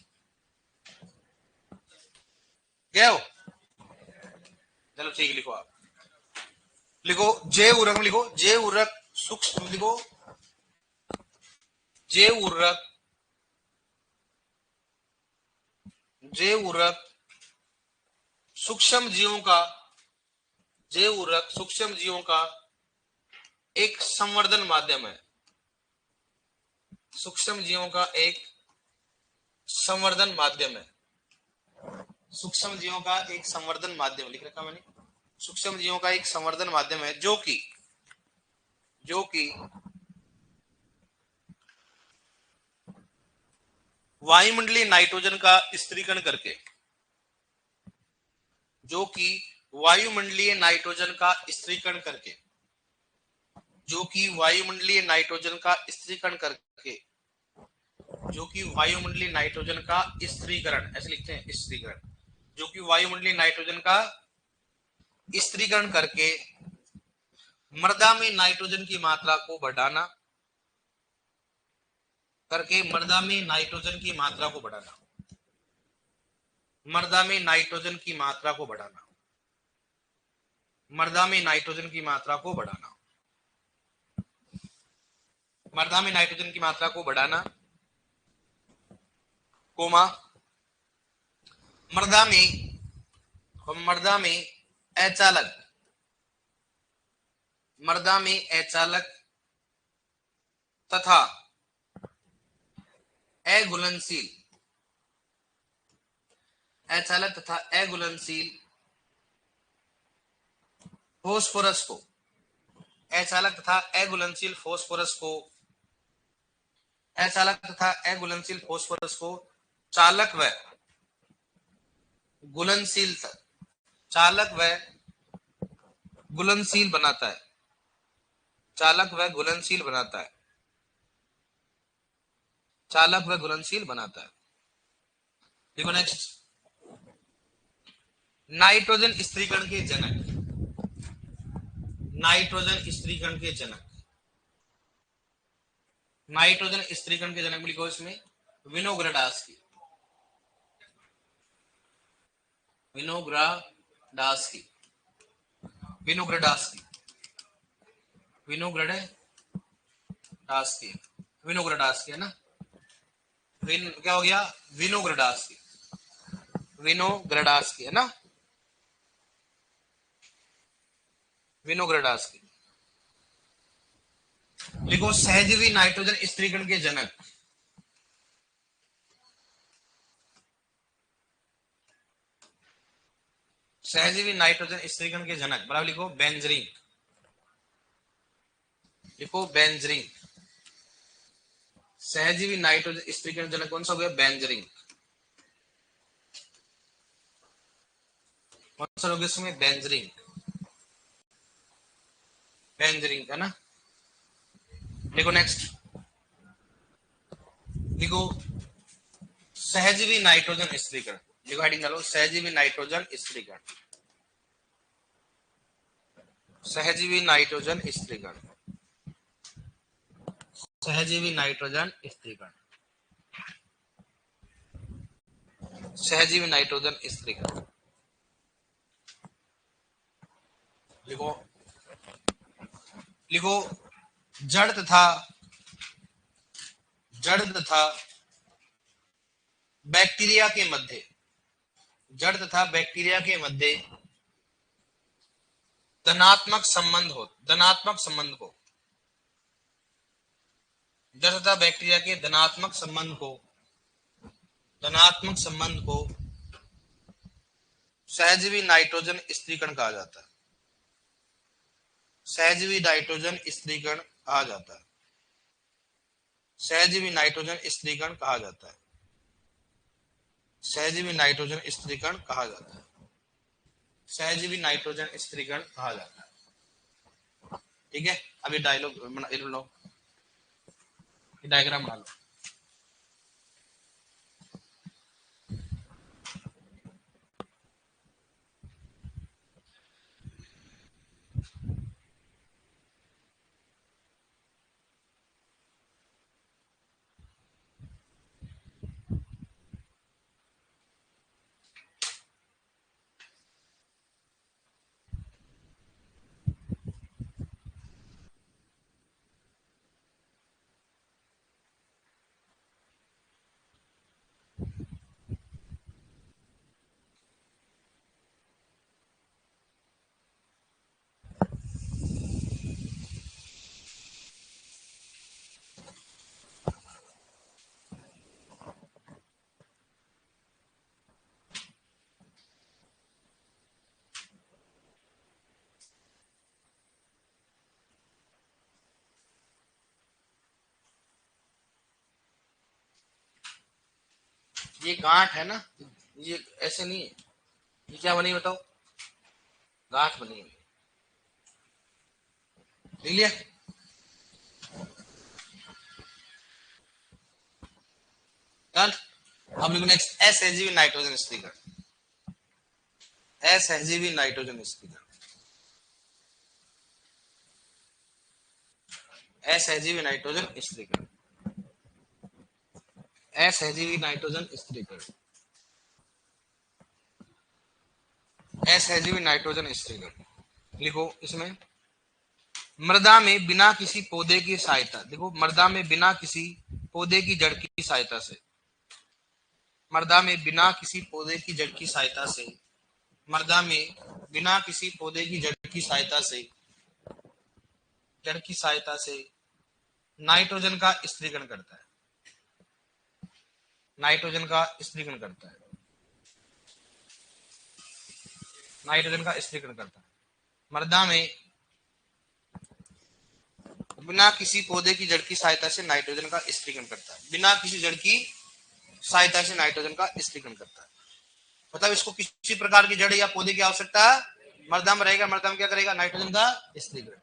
[SPEAKER 1] गए हो, चलो ठीक है, लिखो आप, लिखो जैव उर्वरक, लिखो जैव उर्वरक सूक्ष्म, लिखो जैव उर्वरक, जैव उर्वरक सूक्ष्म जीवों का, जैव उर्वरक सूक्ष्म जीवों का एक संवर्धन माध्यम है, सूक्ष्म जीवों का एक संवर्धन माध्यम है, सूक्ष्म जीवों का एक संवर्धन माध्यम लिख रखा मैंने, सूक्ष्म जीवों का एक संवर्धन माध्यम है जो कि वायुमंडलीय नाइट्रोजन का स्त्रीकरण करके, जो कि वायुमंडलीय नाइट्रोजन का स्त्रीकरण करके, जो कि वायुमंडलीय नाइट्रोजन का स्त्रीकरण करके, जो कि वायुमंडलीय नाइट्रोजन का स्त्रीकरण, ऐसे लिखते हैं स्त्रीकरण, जो कि वायुमंडलीय नाइट्रोजन का स्त्रीकरण करके मृदा में नाइट्रोजन की मात्रा को बढ़ाना, करके मृदा में नाइट्रोजन की मात्रा को बढ़ाना, मृदा में नाइट्रोजन की मात्रा को बढ़ाना, मृदा में नाइट्रोजन की मात्रा को बढ़ाना, मृदा में नाइट्रोजन की मात्रा को बढ़ाना, कोमा मृदा में अचालक, मृदा में अचालक तथा अघुलनशील, अचालक तथा अघुलनशील फोस्फोरस को, अचालक तथा अघुलनशील फोस्फोरस को, अचालक तथा अघुलनशील फोस्फोरस को चालक व घुलनशील, चालक व घुलनशील बनाता है, चालक व घुलनशील बनाता है, चालक व घुलनशील बनाता है। देखो नेक्स्ट, नाइट्रोजन स्त्रीकरण के जनक, नाइट्रोजन स्त्रीकरण के जनक, नाइट्रोजन स्त्रीकरण के जनक लिखो इसमें विनोग्रेडास्की, विनोग्रेडास्की, विनोग्रेडास्की, विनोग्रेडास्की, विनोग्रेडास्की है ना, क्या हो गया विनोग्रेडास्की, विनोग्रेडास्की है ना, विनोग्रेडास्की। लिखो सहजीवी नाइट्रोजन स्त्रीकरण के जनक, सहजीवी नाइट्रोजन स्त्रीकरण के जनक बराबर लिखो बेंजरीन, लिखो बेंजरीन। सहजीवी नाइट्रोजन स्त्रीकरण जनक कौन सा हो गया बेंजरीन, कौन सा हो गया इसमें बेंजरीन, बेंजरीन है ना। लिखो नेक्स्ट, लिखो सहजीवी नाइट्रोजन स्त्रीकरण, लिखो हेडिंग डालो सहजीवी नाइट्रोजन स्त्रीकरण, सहजीवी नाइट्रोजन स्त्रीकरण, सहजीवी नाइट्रोजन स्त्रीकरण, सहजीवी नाइट्रोजन स्त्रीकरण। लिखो, लिखो जड़ तथा, जड़ तथा बैक्टीरिया के मध्य, जड़ तथा बैक्टीरिया के मध्य धनात्मक संबंध हो, धनात्मक संबंध को, जड़ तथा बैक्टीरिया के धनात्मक संबंध को, धनात्मक संबंध को सहजीवी नाइट्रोजन स्त्रीकरण कहा जाता है, सहजीवी नाइट्रोजन स्त्रीकरण कहा जाता है, सहजीवी नाइट्रोजन स्त्रीकरण कहा जाता है, सहजीवी नाइट्रोजन स्त्रीकरण कहा जाता है, सहजीवी नाइट्रोजन स्त्रीकरण कहा जाता है। ठीक है, अभी डायलॉग लो, डायग्राम बना लो। ये गांठ है ना, ये ऐसे नहीं है, ये क्या बनी बताओ, गांठ बनेंगे। लिख लिया? डन। अब लिखो नेक्स्ट, असहजीवी नाइट्रोजन स्थिरीकरण। असहजीवी नाइट्रोजन स्थिरीकरण। असहजीवी नाइट्रोजन स्थिरीकरण। असहजीवी नाइट्रोजन स्थिरीकरण। असहजीवी नाइट्रोजन स्थिरीकरण लिखो। इसमें मृदा में बिना किसी पौधे की सहायता, देखो मृदा में बिना किसी पौधे की जड़ की सहायता से, मृदा में बिना किसी पौधे की जड़ की सहायता से, मृदा में बिना किसी पौधे की जड़ की सहायता से, जड़ की सहायता से नाइट्रोजन का स्थिरीकरण करता है। नाइट्रोजन का स्थिरीकरण करता है। नाइट्रोजन का स्थिरीकरण करता है। मृदा में बिना किसी पौधे की जड़ की सहायता से नाइट्रोजन का स्थिरीकरण करता है। बिना किसी जड़ की सहायता से नाइट्रोजन का स्थिरीकरण करता है। मतलब इसको किसी प्रकार की जड़ या पौधे की आवश्यकता मृदा में रहेगा, मृदा में क्या करेगा? नाइट्रोजन का स्थिरीकरण।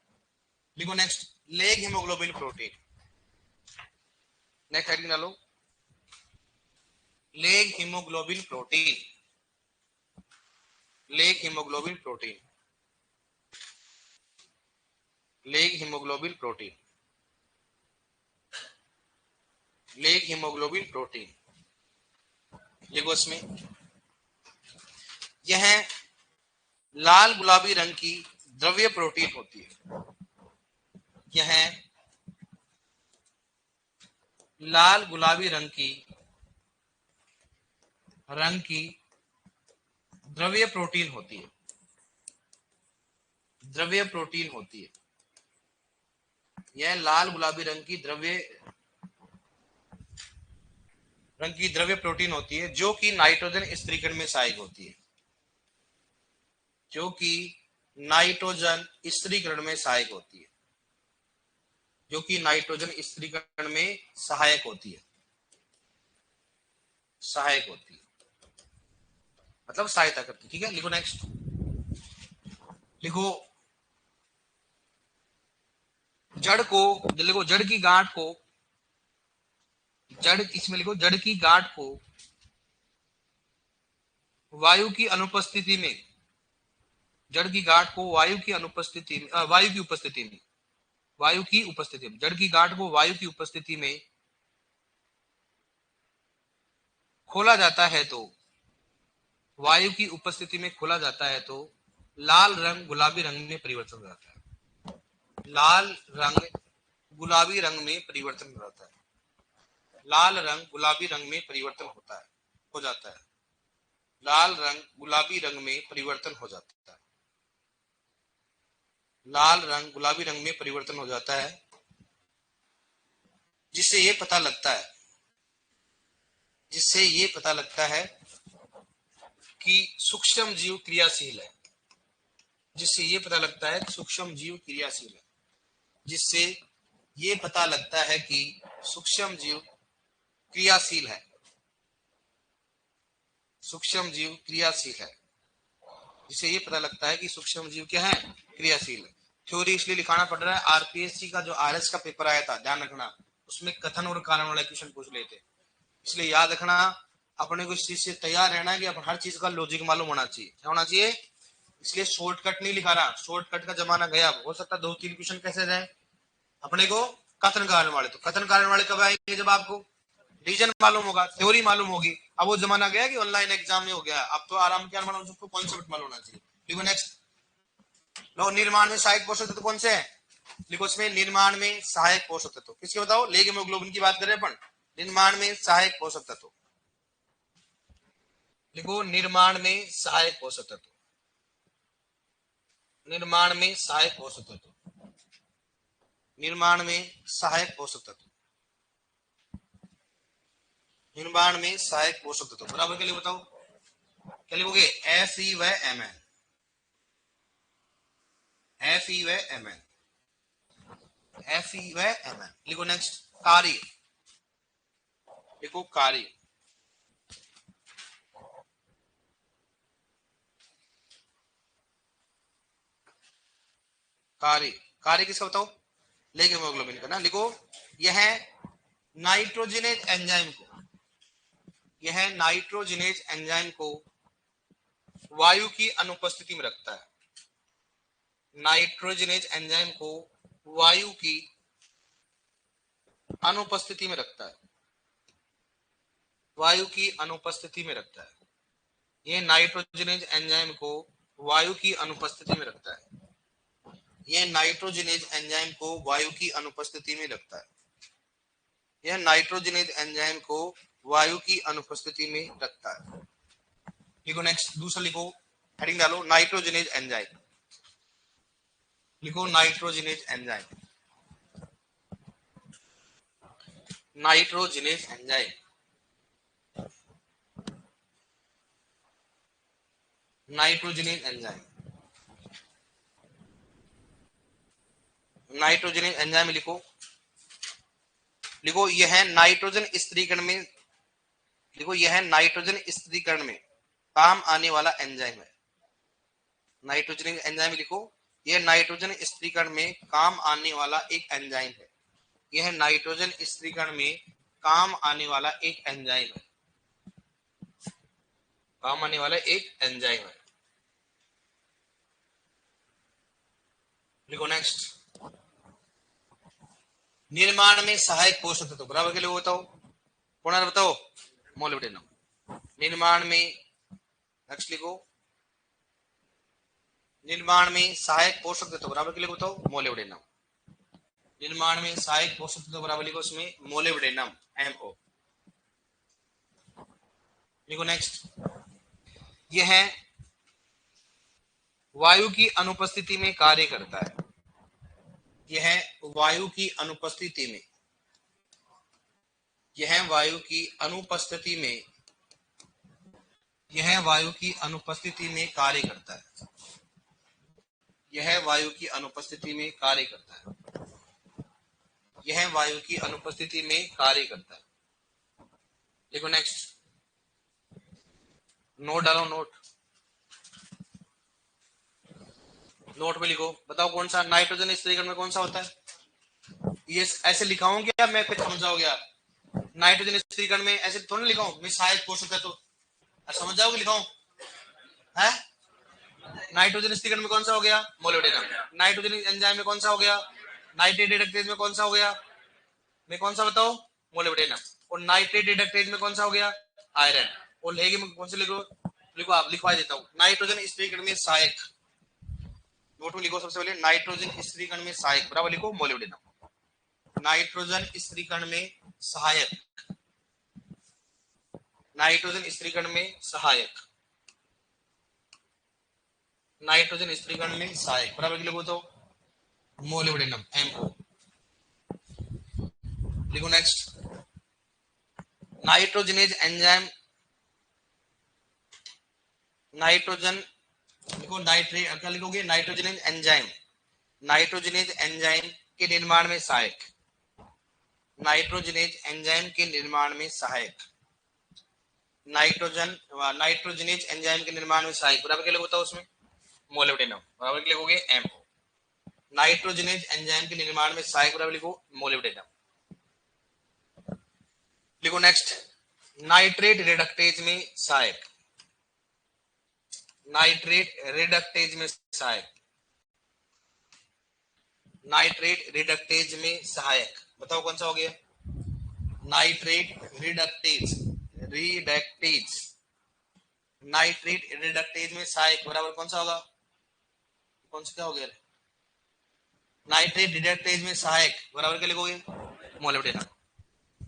[SPEAKER 1] लिखो next, leg haemoglobin protein. Next heading डालो, leg haemoglobin protein. Leg haemoglobin protein. Leg haemoglobin protein. Leg haemoglobin protein लिखो इसमें, यह लाल गुलाबी रंग की द्रव्य प्रोटीन होती है। यह लाल गुलाबी रंग की द्रव्य प्रोटीन होती है। द्रव्य प्रोटीन होती है। यह लाल गुलाबी रंग की द्रव्य प्रोटीन होती है, जो कि नाइट्रोजन स्थिरीकरण में सहायक होती है। जो कि नाइट्रोजन स्थिरीकरण में सहायक होती है। जो कि नाइट्रोजन स्थिरीकरण में सहायक होती है। सहायक होती है मतलब सहायता करती है। ठीक है, लिखो नेक्स्ट। लिखो जड़ को, लिखो जड़ की गांठ को, जड़ इसमें लिखो, जड़ की गांठ को वायु की अनुपस्थिति में, जड़ की गांठ को वायु की अनुपस्थिति में, वायु की उपस्थिति में, वायु की उपस्थिति में, जड़ की गांठ को वायु की उपस्थिति में खोला जाता है तो, वायु की उपस्थिति में खोला जाता है तो लाल रंग गुलाबी रंग में परिवर्तन हो जाता है। लाल रंग गुलाबी रंग में परिवर्तन हो जाता है। लाल रंग गुलाबी रंग में परिवर्तन होता है, हो जाता है। लाल रंग गुलाबी रंग में परिवर्तन हो जाता है। लाल रंग गुलाबी रंग में परिवर्तन हो जाता है, जिससे ये पता लगता है, जिससे ये पता लगता है कि सूक्ष्म जीव क्रियाशील है। जिससे ये पता लगता है कि सूक्ष्म जीव क्रियाशील है। जिससे ये पता लगता है कि सूक्ष्म जीव क्रियाशील है। सूक्ष्म जीव क्रियाशील है। जिससे ये पता लगता है कि सूक्ष्म जीव क्या है? क्रियाशील है। थ्योरी इसलिए लिखाना पड़ रहा है, आरपीएससी का जो आरएस का पेपर आया था, ध्यान रखना, उसमें कथन और कारण वाला क्वेश्चन पूछ लेते, इसलिए याद रखना अपने को इस चीज से तैयार रहना है कि अपन हर चीज का लॉजिक मालूम होना चाहिए। क्या होना चाहिए? इसलिए शॉर्टकट नहीं लिखा रहा, शॉर्टकट का जमाना गया। हो सकता है 2-3 क्वेश्चन कैसे जाए अपने को कथन कारण वाले। तो कथन कारण वाले कब आएंगे? जब आपको रीजन मालूम होगा, थ्योरी मालूम होगी। अब वो जमाना गया कि ऑनलाइन एग्जाम में हो गया, अब तो आराम क्या मालूम, सबको कॉन्सेप्ट मालूम होना चाहिए। देखो नेक्स्ट, लो निर्माण में सहायक पोषक तत्व कौन से हैं? लिखो इसमें निर्माण में सहायक पोषक तत्व किसके बताओ? लेग हीमोग्लोबिन की बात करें अपन। निर्माण में सहायक पोषक तत्व लिखो, निर्माण में सहायक पोषक तत्व, निर्माण में सहायक पोषक तत्व, निर्माण में सहायक पोषक तत्व, निर्माण में सहायक पोषक तत्व बराबर के लिए बताओ क्या लिखोगे? Fe व Mn, Fe व Mn, Fe व Mn। लिखो नेक्स्ट, कार्य, लिखो कार्य, कार्य, कार्य किसका बताओ, लेग हीमोग्लोबिन का ना। लिखो यह नाइट्रोजनेज एंजाइम को, यह नाइट्रोजनेज एंजाइम को वायु की अनुपस्थिति में रखता है, नाइट्रोजनेज एंजाइम को वायु की अनुपस्थिति में रखता है, वायु की अनुपस्थिति में रखता है। यह नाइट्रोजनेज एंजाइम को वायु की अनुपस्थिति में रखता है, यह नाइट्रोजनेज एंजाइम को वायु की अनुपस्थिति में रखता है, यह नाइट्रोजनेज एंजाइम को वायु की अनुपस्थिति में रखता है। लिखो नेक्स्ट, दूसरा लिखो, हेडिंग डालो नाइट्रोजनेज एंजाइम, लिखो nitrogenase enzyme, nitrogenase enzyme, nitrogenase enzyme, nitrogenase enzyme लिखो, लिखो यह नाइट्रोजन स्थिरीकरण में, लिखो यह नाइट्रोजन स्थिरीकरण में काम आने वाला एंजाइम है, नाइट्रोजन एंजाइम लिखो, यह नाइट्रोजन स्थिरीकरण में काम आने वाला एक एंजाइम है, यह नाइट्रोजन स्थिरीकरण में काम आने वाला एक एंजाइम है, काम आने वाला एक एंजाइम है। लिखो नेक्स्ट, निर्माण में सहायक पोषक तत्व बराबर के लिए बताओ, पुनः बताओ, मोलिब्डेनम। निर्माण में, नेक्स्ट लिखो, निर्माण में सहायक पोषक तत्व बराबर के लिए बताओ, मोलिब्डेनम। निर्माण में सहायक पोषक तत्व बराबर लिखो उसमें मोलिब्डेनम, MO। लिखो नेक्स्ट, यह वायु की अनुपस्थिति में कार्य करता है, यह वायु की अनुपस्थिति में, यह वायु की अनुपस्थिति में, यह वायु की अनुपस्थिति में कार्य करता है, यह वायु की अनुपस्थिति में कार्य करता है, यह वायु की अनुपस्थिति में कार्य करता है। देखो नेक्स्ट, नोट डालो, नोट, नोट में लिखो, बताओ कौन सा नाइट्रोजन स्थिरीकरण में कौन सा होता है। ये ऐसे लिखा हूं क्या, मैं कुछ समझाओगे आप, नाइट्रोजन स्थिरीकरण में ऐसे थोड़ा लिखा हूं मैं, सहायक पोषक है तो समझ जाओगे, लिखा हूं है। नाइट्रोजन स्थिरीकरण में कौन सा हो गया, मोलिब्डेनम। नाइट्रोजन एंजाइम में कौन सा हो गया, नाइट्रेट रिडक्टेज में कौन सा हो गया, मैं कौन सा बताओ, मोलिब्डेनम। और नाइट्रेट रिडक्टेज में कौन सा हो गया, आयरन। और लेगी में कौन से लिखो, लिखो आप, लिखवा देता हूँ, नाइट्रोजन स्थिरीकरण में सहायक, नोट में लिखो सबसे पहले, नाइट्रोजन स्थिरीकरण में सहायक बराबर लिखो मोलिब्डेनम। नाइट्रोजन स्थिरीकरण में सहायक, नाइट्रोजन स्थिरीकरण में सहायक, नाइट्रोजन स्थिरीकरण में सहायक बराबर लिखो तो मोलिब्डेनम, MO। लिखो नेक्स्ट, नाइट्रोजनेज एंजाइम, नाइट्रोजन लिखो, नाइट्रेट क्या लिखोगे, नाइट्रोजनेज एंजाइम, नाइट्रोजनेज एंजाइम के निर्माण में सहायक, नाइट्रोजनेज एंजाइम के निर्माण में सहायक, नाइट्रोजनेज एंजाइम के निर्माण में सहायक बराबर क्या लिखोगे उसमें, मोलिब्डेनम बराबर क्या लिखोगे, MO। नाइट्रोजनेज एंजाइम के निर्माण में सहायक बराबर लिखो मोलिब्डेनम। लिखो नेक्स्ट, नाइट्रेट रिडक्टेज में सहायक, नाइट्रेट रिडक्टेज में सहायक, नाइट्रेट रिडक्टेज में सहायक बताओ कौन सा हो गया, nitrate reductase, reductase, nitrate reductase में सहायक बराबर कौन सा होगा, कौन सा क्या हो गया, नाइट्रेट रिडक्टेज में सहायक बराबर क्या लिखोगे, मोलिब्डेनम।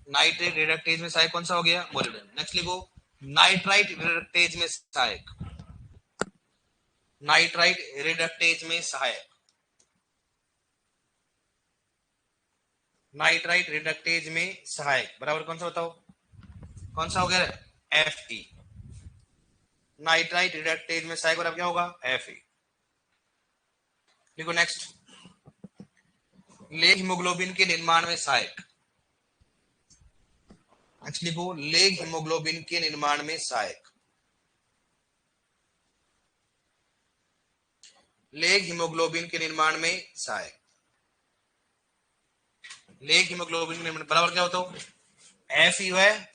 [SPEAKER 1] नाइट्रेट रिडक्टेज में सहायक कौन सा हो गया, मोलिब्डेनम। नेक्स्ट लिखो, नाइट्राइट रिडक्टेज में सहायक, नाइट्राइट रिडक्टेज में सहायक, नाइट्राइट रिडक्टेज में सहायक बराबर कौन सा बताओ, कौन सा हो गया, Fe। नाइट्राइट रिडक्टेज में सहायक बराबर क्या होगा, Fe। देखो नेक्स्ट, लेग हीमोग्लोबिन के निर्माण में सहायक, नेक्स्ट लिखो, लेग हीमोग्लोबिन के निर्माण में सहायक, लेग हीमोग्लोबिन के निर्माण में सहायक। लेग हीमोग्लोबिन के निर्माण बराबर क्या होता हो, एफ यू है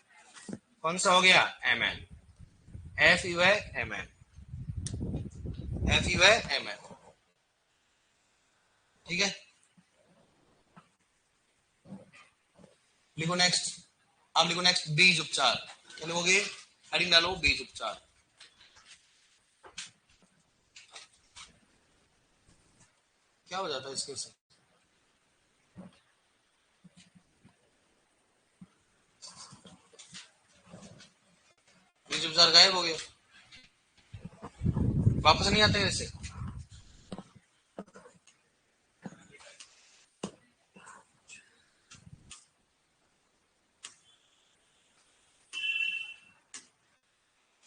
[SPEAKER 1] कौन सा हो गया, एम एन, एफ यू है एम एन, एफ यू है एम एन, ठीक है। लिखो नेक्स्ट, अब लिखो नेक्स्ट बीज उपचार, क्या लिखोगे, हेडिंग डालो बीज उपचार। क्या हो जाता है इसके से, बीज उपचार गायब हो गया, वापस नहीं आते ऐसे।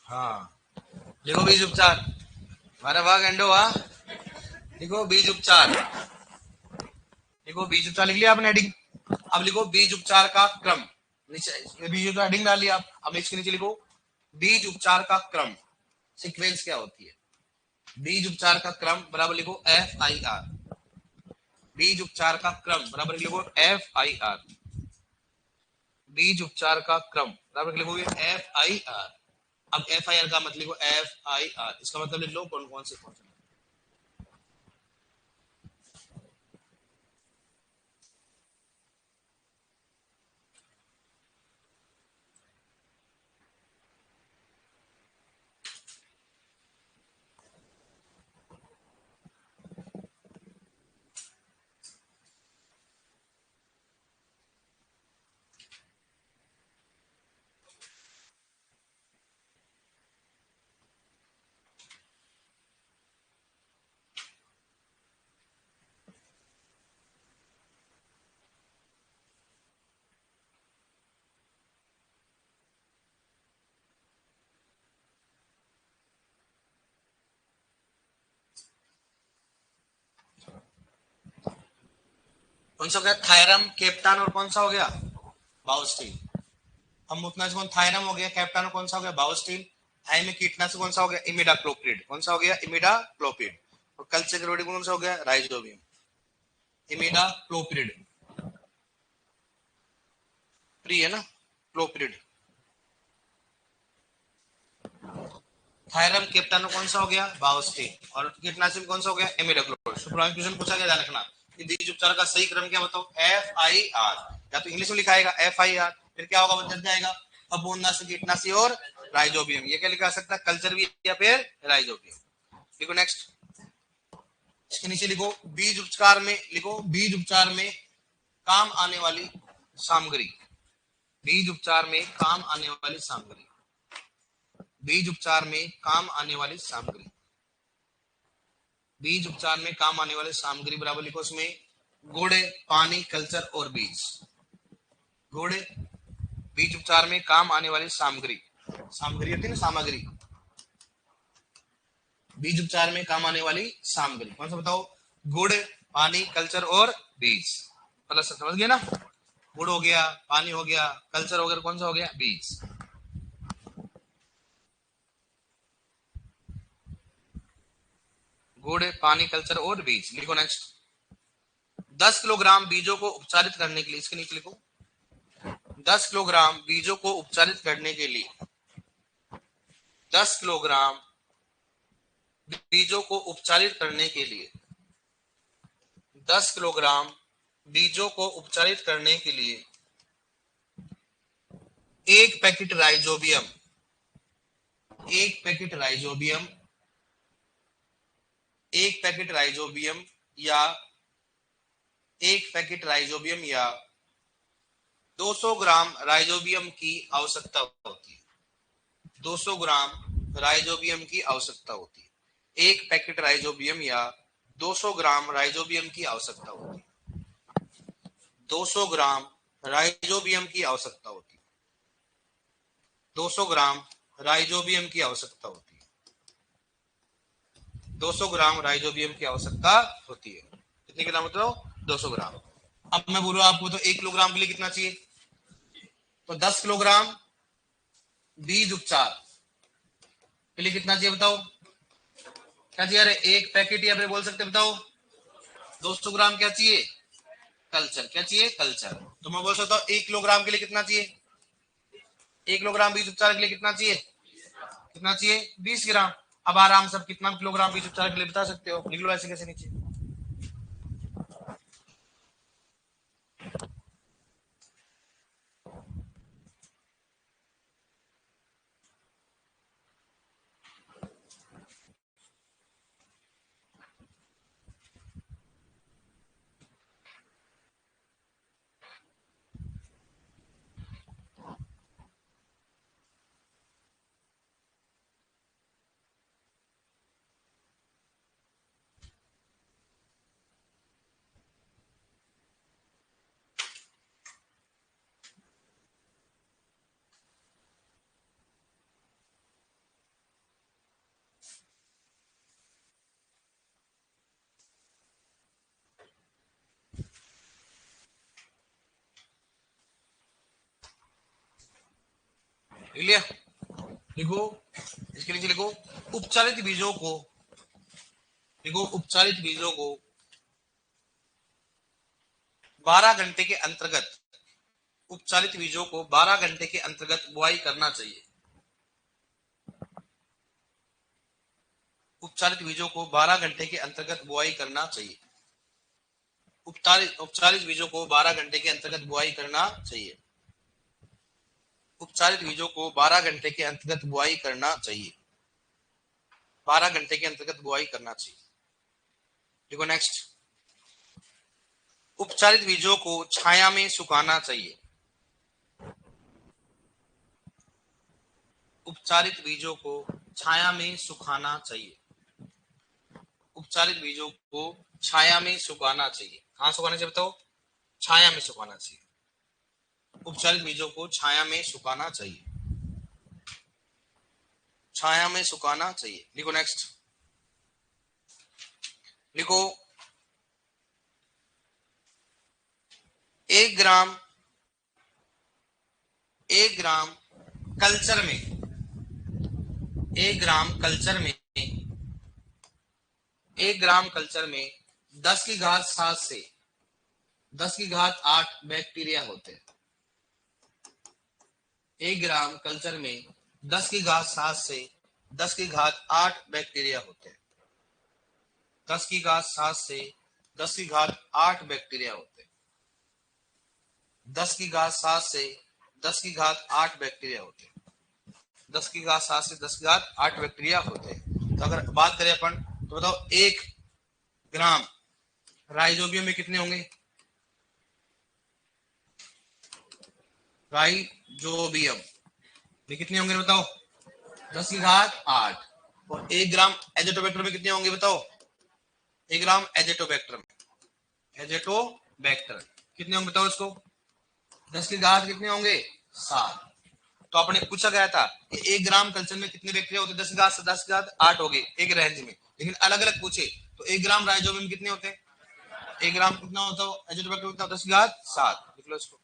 [SPEAKER 1] हाँ लिखो बीज उपचार, हमारा वाघ एंडो आ, लिखो बीज उपचार, लिखो बीज उपचार लिख लिया आपने हेडिंग। अब लिखो बीज उपचार का क्रम, नीचे बीज उपचार हेडिंग डाल लिया आप, अब इसके नीचे लिखो बीज उपचार का क्रम, सीक्वेंस क्या होती है, बीज उपचार का क्रम बराबर लिखो एफ आई आर, बीज उपचार का क्रम बराबर लिखो एफ आई आर, बीज उपचार का क्रम बराबर लिखोगे एफ आई आर। अब एफ आई आर का मतलब लिखो एफ आई आर, इसका मतलब लिख लो कौन कौन से क्वेश्चन। कौन सा हो गया, थायरम, कैप्टान और कौन सा हो गया, बाउस्टीन। अब मूत्रनाशक कौन, थायरम हो गया, कैप्टान कौन सा हो गया, बाउस्टीन। थाई में कीटनाशक कौन सा हो गया, इमिडाक्लोप्रिड, कौन सा हो गया, इमिडाक्लोप्रिड। और कल्चर कौन सा हो गया, राइजोबियम, इमिडाक्लोप्रिड, प्री है ना, क्लोप्रिड। थायरम कैप्टानो कौन सा हो गया, बाउस्टीन। और कीटनाशक कौन सा हो गया, इमिडाक्लोप्रिड। क्वेश्चन पूछा गया, ध्यान रखना कि बीज उपचार का सही क्रम क्या बताओ, एफ आई आर, या तो इंग्लिश में लिखा आएगा एफ आई आर, फिर क्या होगा, बदल जाएगा फफूंदनाशक, कीटनाशक और राइजोबियम, ये क्या लिखा सकता है, कल्चर भी या फिर राइजोबियम। देखो नेक्स्ट, इसके नीचे लिखो बीज उपचार में, लिखो बीज उपचार में काम आने वाली सामग्री, बीज उपचार में काम आने वाली सामग्री, बीज उपचार में काम आने वाली सामग्री, बीज उपचार में काम आने वाली सामग्री बराबर लिखो उसमें गुड़, पानी, कल्चर और बीज। गुड़, बीज उपचार में काम आने वाली सामग्री, सामग्री होती है ना, सामग्री, बीज उपचार में काम आने वाली सामग्री कौन सा बताओ, गुड़, पानी, कल्चर और बीज। प्लस समझ गए ना, गुड़ हो गया, पानी हो गया, कल्चर हो गया, कौन सा हो गया, बीज। गुड़, पानी, कल्चर और बीज। लिखो नेक्स्ट, 10 किलोग्राम बीजों को उपचारित करने के लिए, इसके नीचे लिखो 10 किलोग्राम बीजों को उपचारित करने के लिए, 10 किलोग्राम बीजों को उपचारित करने के लिए, 10 किलोग्राम बीजों को उपचारित करने के लिए एक पैकेट राइजोबियम, एक पैकेट राइजोबियम, एक पैकेट राइजोबियम या एक पैकेट राइजोबियम या 200 ग्राम राइजोबियम की आवश्यकता होती है, 200 ग्राम राइजोबियम की आवश्यकता होती है, एक पैकेट राइजोबियम या 200 ग्राम राइजोबियम की आवश्यकता होती है, 200 ग्राम राइजोबियम की आवश्यकता होती है, 200 ग्राम राइजोबियम की आवश्यकता होती है, 200 ग्राम राइजोबियम की आवश्यकता होती है। कितने ग्राम मतलब 200 ग्राम। अब मैं बोलूं आपको तो 1 किलोग्राम के लिए कितना चाहिए, तो 10 किलोग्राम बीज उपचार के लिए कितना चाहिए बताओ, क्या चाहिए? अरे एक पैकेट ही आप बोल सकते, बताओ 200 ग्राम क्या चाहिए? कल्चर। क्या चाहिए? कल्चर। तो मैं बोल सकता हूँ 1 किलोग्राम के लिए कितना चाहिए? 1 किलोग्राम बीज उपचार के लिए कितना चाहिए? कितना चाहिए? 20 ग्राम। अब आराम से कितना किलोग्राम बीज उपचार के लिए बता सकते हो, लिख लो ऐसे कैसे नीचे। लिख लिया? लिखो, इसके नीचे लिखो उपचारित बीजों को, लिखो उपचारित बीजों को 12 घंटे के अंतर्गत, उपचारित बीजों को 12 घंटे के अंतर्गत बुआई करना चाहिए। उपचारित बीजों को 12 घंटे के अंतर्गत बुआई करना चाहिए। उपचारित बीजों को 12 घंटे के अंतर्गत बुआई करना चाहिए। उपचारित बीजों को 12 घंटे के अंतर्गत बुआई करना चाहिए। 12 घंटे के अंतर्गत बुआई करना चाहिए। देखो नेक्स्ट, उपचारित बीजों को छाया में सुखाना चाहिए। उपचारित बीजों को छाया में सुखाना चाहिए। उपचारित बीजों को छाया में सुखाना चाहिए। कहां सुखाना चाहिए बताओ? छाया में सुखाना चाहिए। उपचारित बीजों को छाया में सुखाना चाहिए। छाया में सुखाना चाहिए। लिखो नेक्स्ट, लिखो 1 ग्राम कल्चर में, 1 ग्राम कल्चर में 1 ग्राम कल्चर में 10 की घात 7 से 10 की घात 8 बैक्टीरिया होते हैं। 1 ग्राम कल्चर में 10 की घात 7 से 10 की घात 8 बैक्टीरिया होते हैं। 10 की घात 7 से 10 की घात 8 बैक्टीरिया होते हैं। 10 की घात 7 से 10 की घात 8 बैक्टीरिया होते हैं। 10 की घात 7 से 10 की घात 8 बैक्टीरिया होते हैं। तो अगर बात करें अपन, तो बताओ 1 ग्राम राइजोबियम में कितने होंगे? राइजोबियम में कितने होंगे बताओ? 10 की घात 8। और 1 ग्राम एजेटोबैक्टर में कितने होंगे बताओ? 1 ग्राम एजेटोबैक्टर में, एजेटोबैक्टर कितने होंगे बताओ इसको? 10 की घात कितने होंगे? 7। तो आपने पूछा गया था कि 1 ग्राम कल्चर में कितने बैक्टीरिया होते हैं? 10 की घात 8 हो गए एक रेंज में, लेकिन अलग अलग पूछे तो 1 ग्राम राइजोबियम कितने होते हैं? 1 ग्राम कितना होता है एजेटोबैक्टर कितना? 10 की घात 7। लिख लो इसको।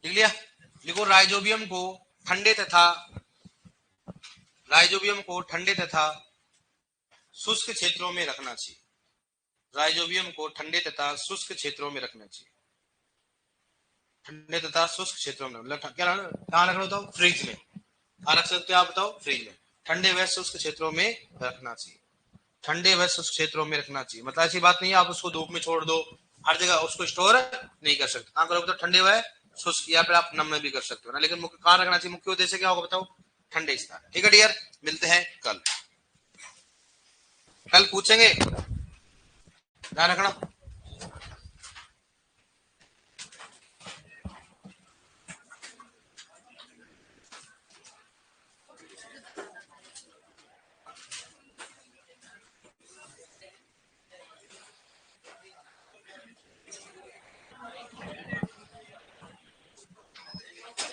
[SPEAKER 1] लिख लिया? लिखो राइजोबियम को ठंडे तथा शुष्क क्षेत्रों में रखना चाहिए। राइजोबियम को ठंडे तथा शुष्क क्षेत्रों में रखना चाहिए। ठंडे तथा शुष्क क्षेत्रों में, मतलब क्या कहाँ रखना होता है? फ्रिज में। कहाँ रख सकते हो आप बताओ? फ्रिज में। ठंडे व शुष्क क्षेत्रों में रखना चाहिए। ठंडे व शुष्क क्षेत्रों में रखना चाहिए। मतलब ऐसी बात नहीं है आप उसको धूप में छोड़ दो, हर जगह उसको स्टोर नहीं कर सकते। कहाँ करोगे? तो ठंडे व शुष्क, या फिर आप नम में भी कर सकते हो ना, लेकिन मुख्य कहाँ रखना चाहिए? मुख्य उद्देश्य क्या होगा बताओ? ठंडे स्थान। ठीक है डियर, मिलते हैं कल। कल पूछेंगे, ध्यान रखना।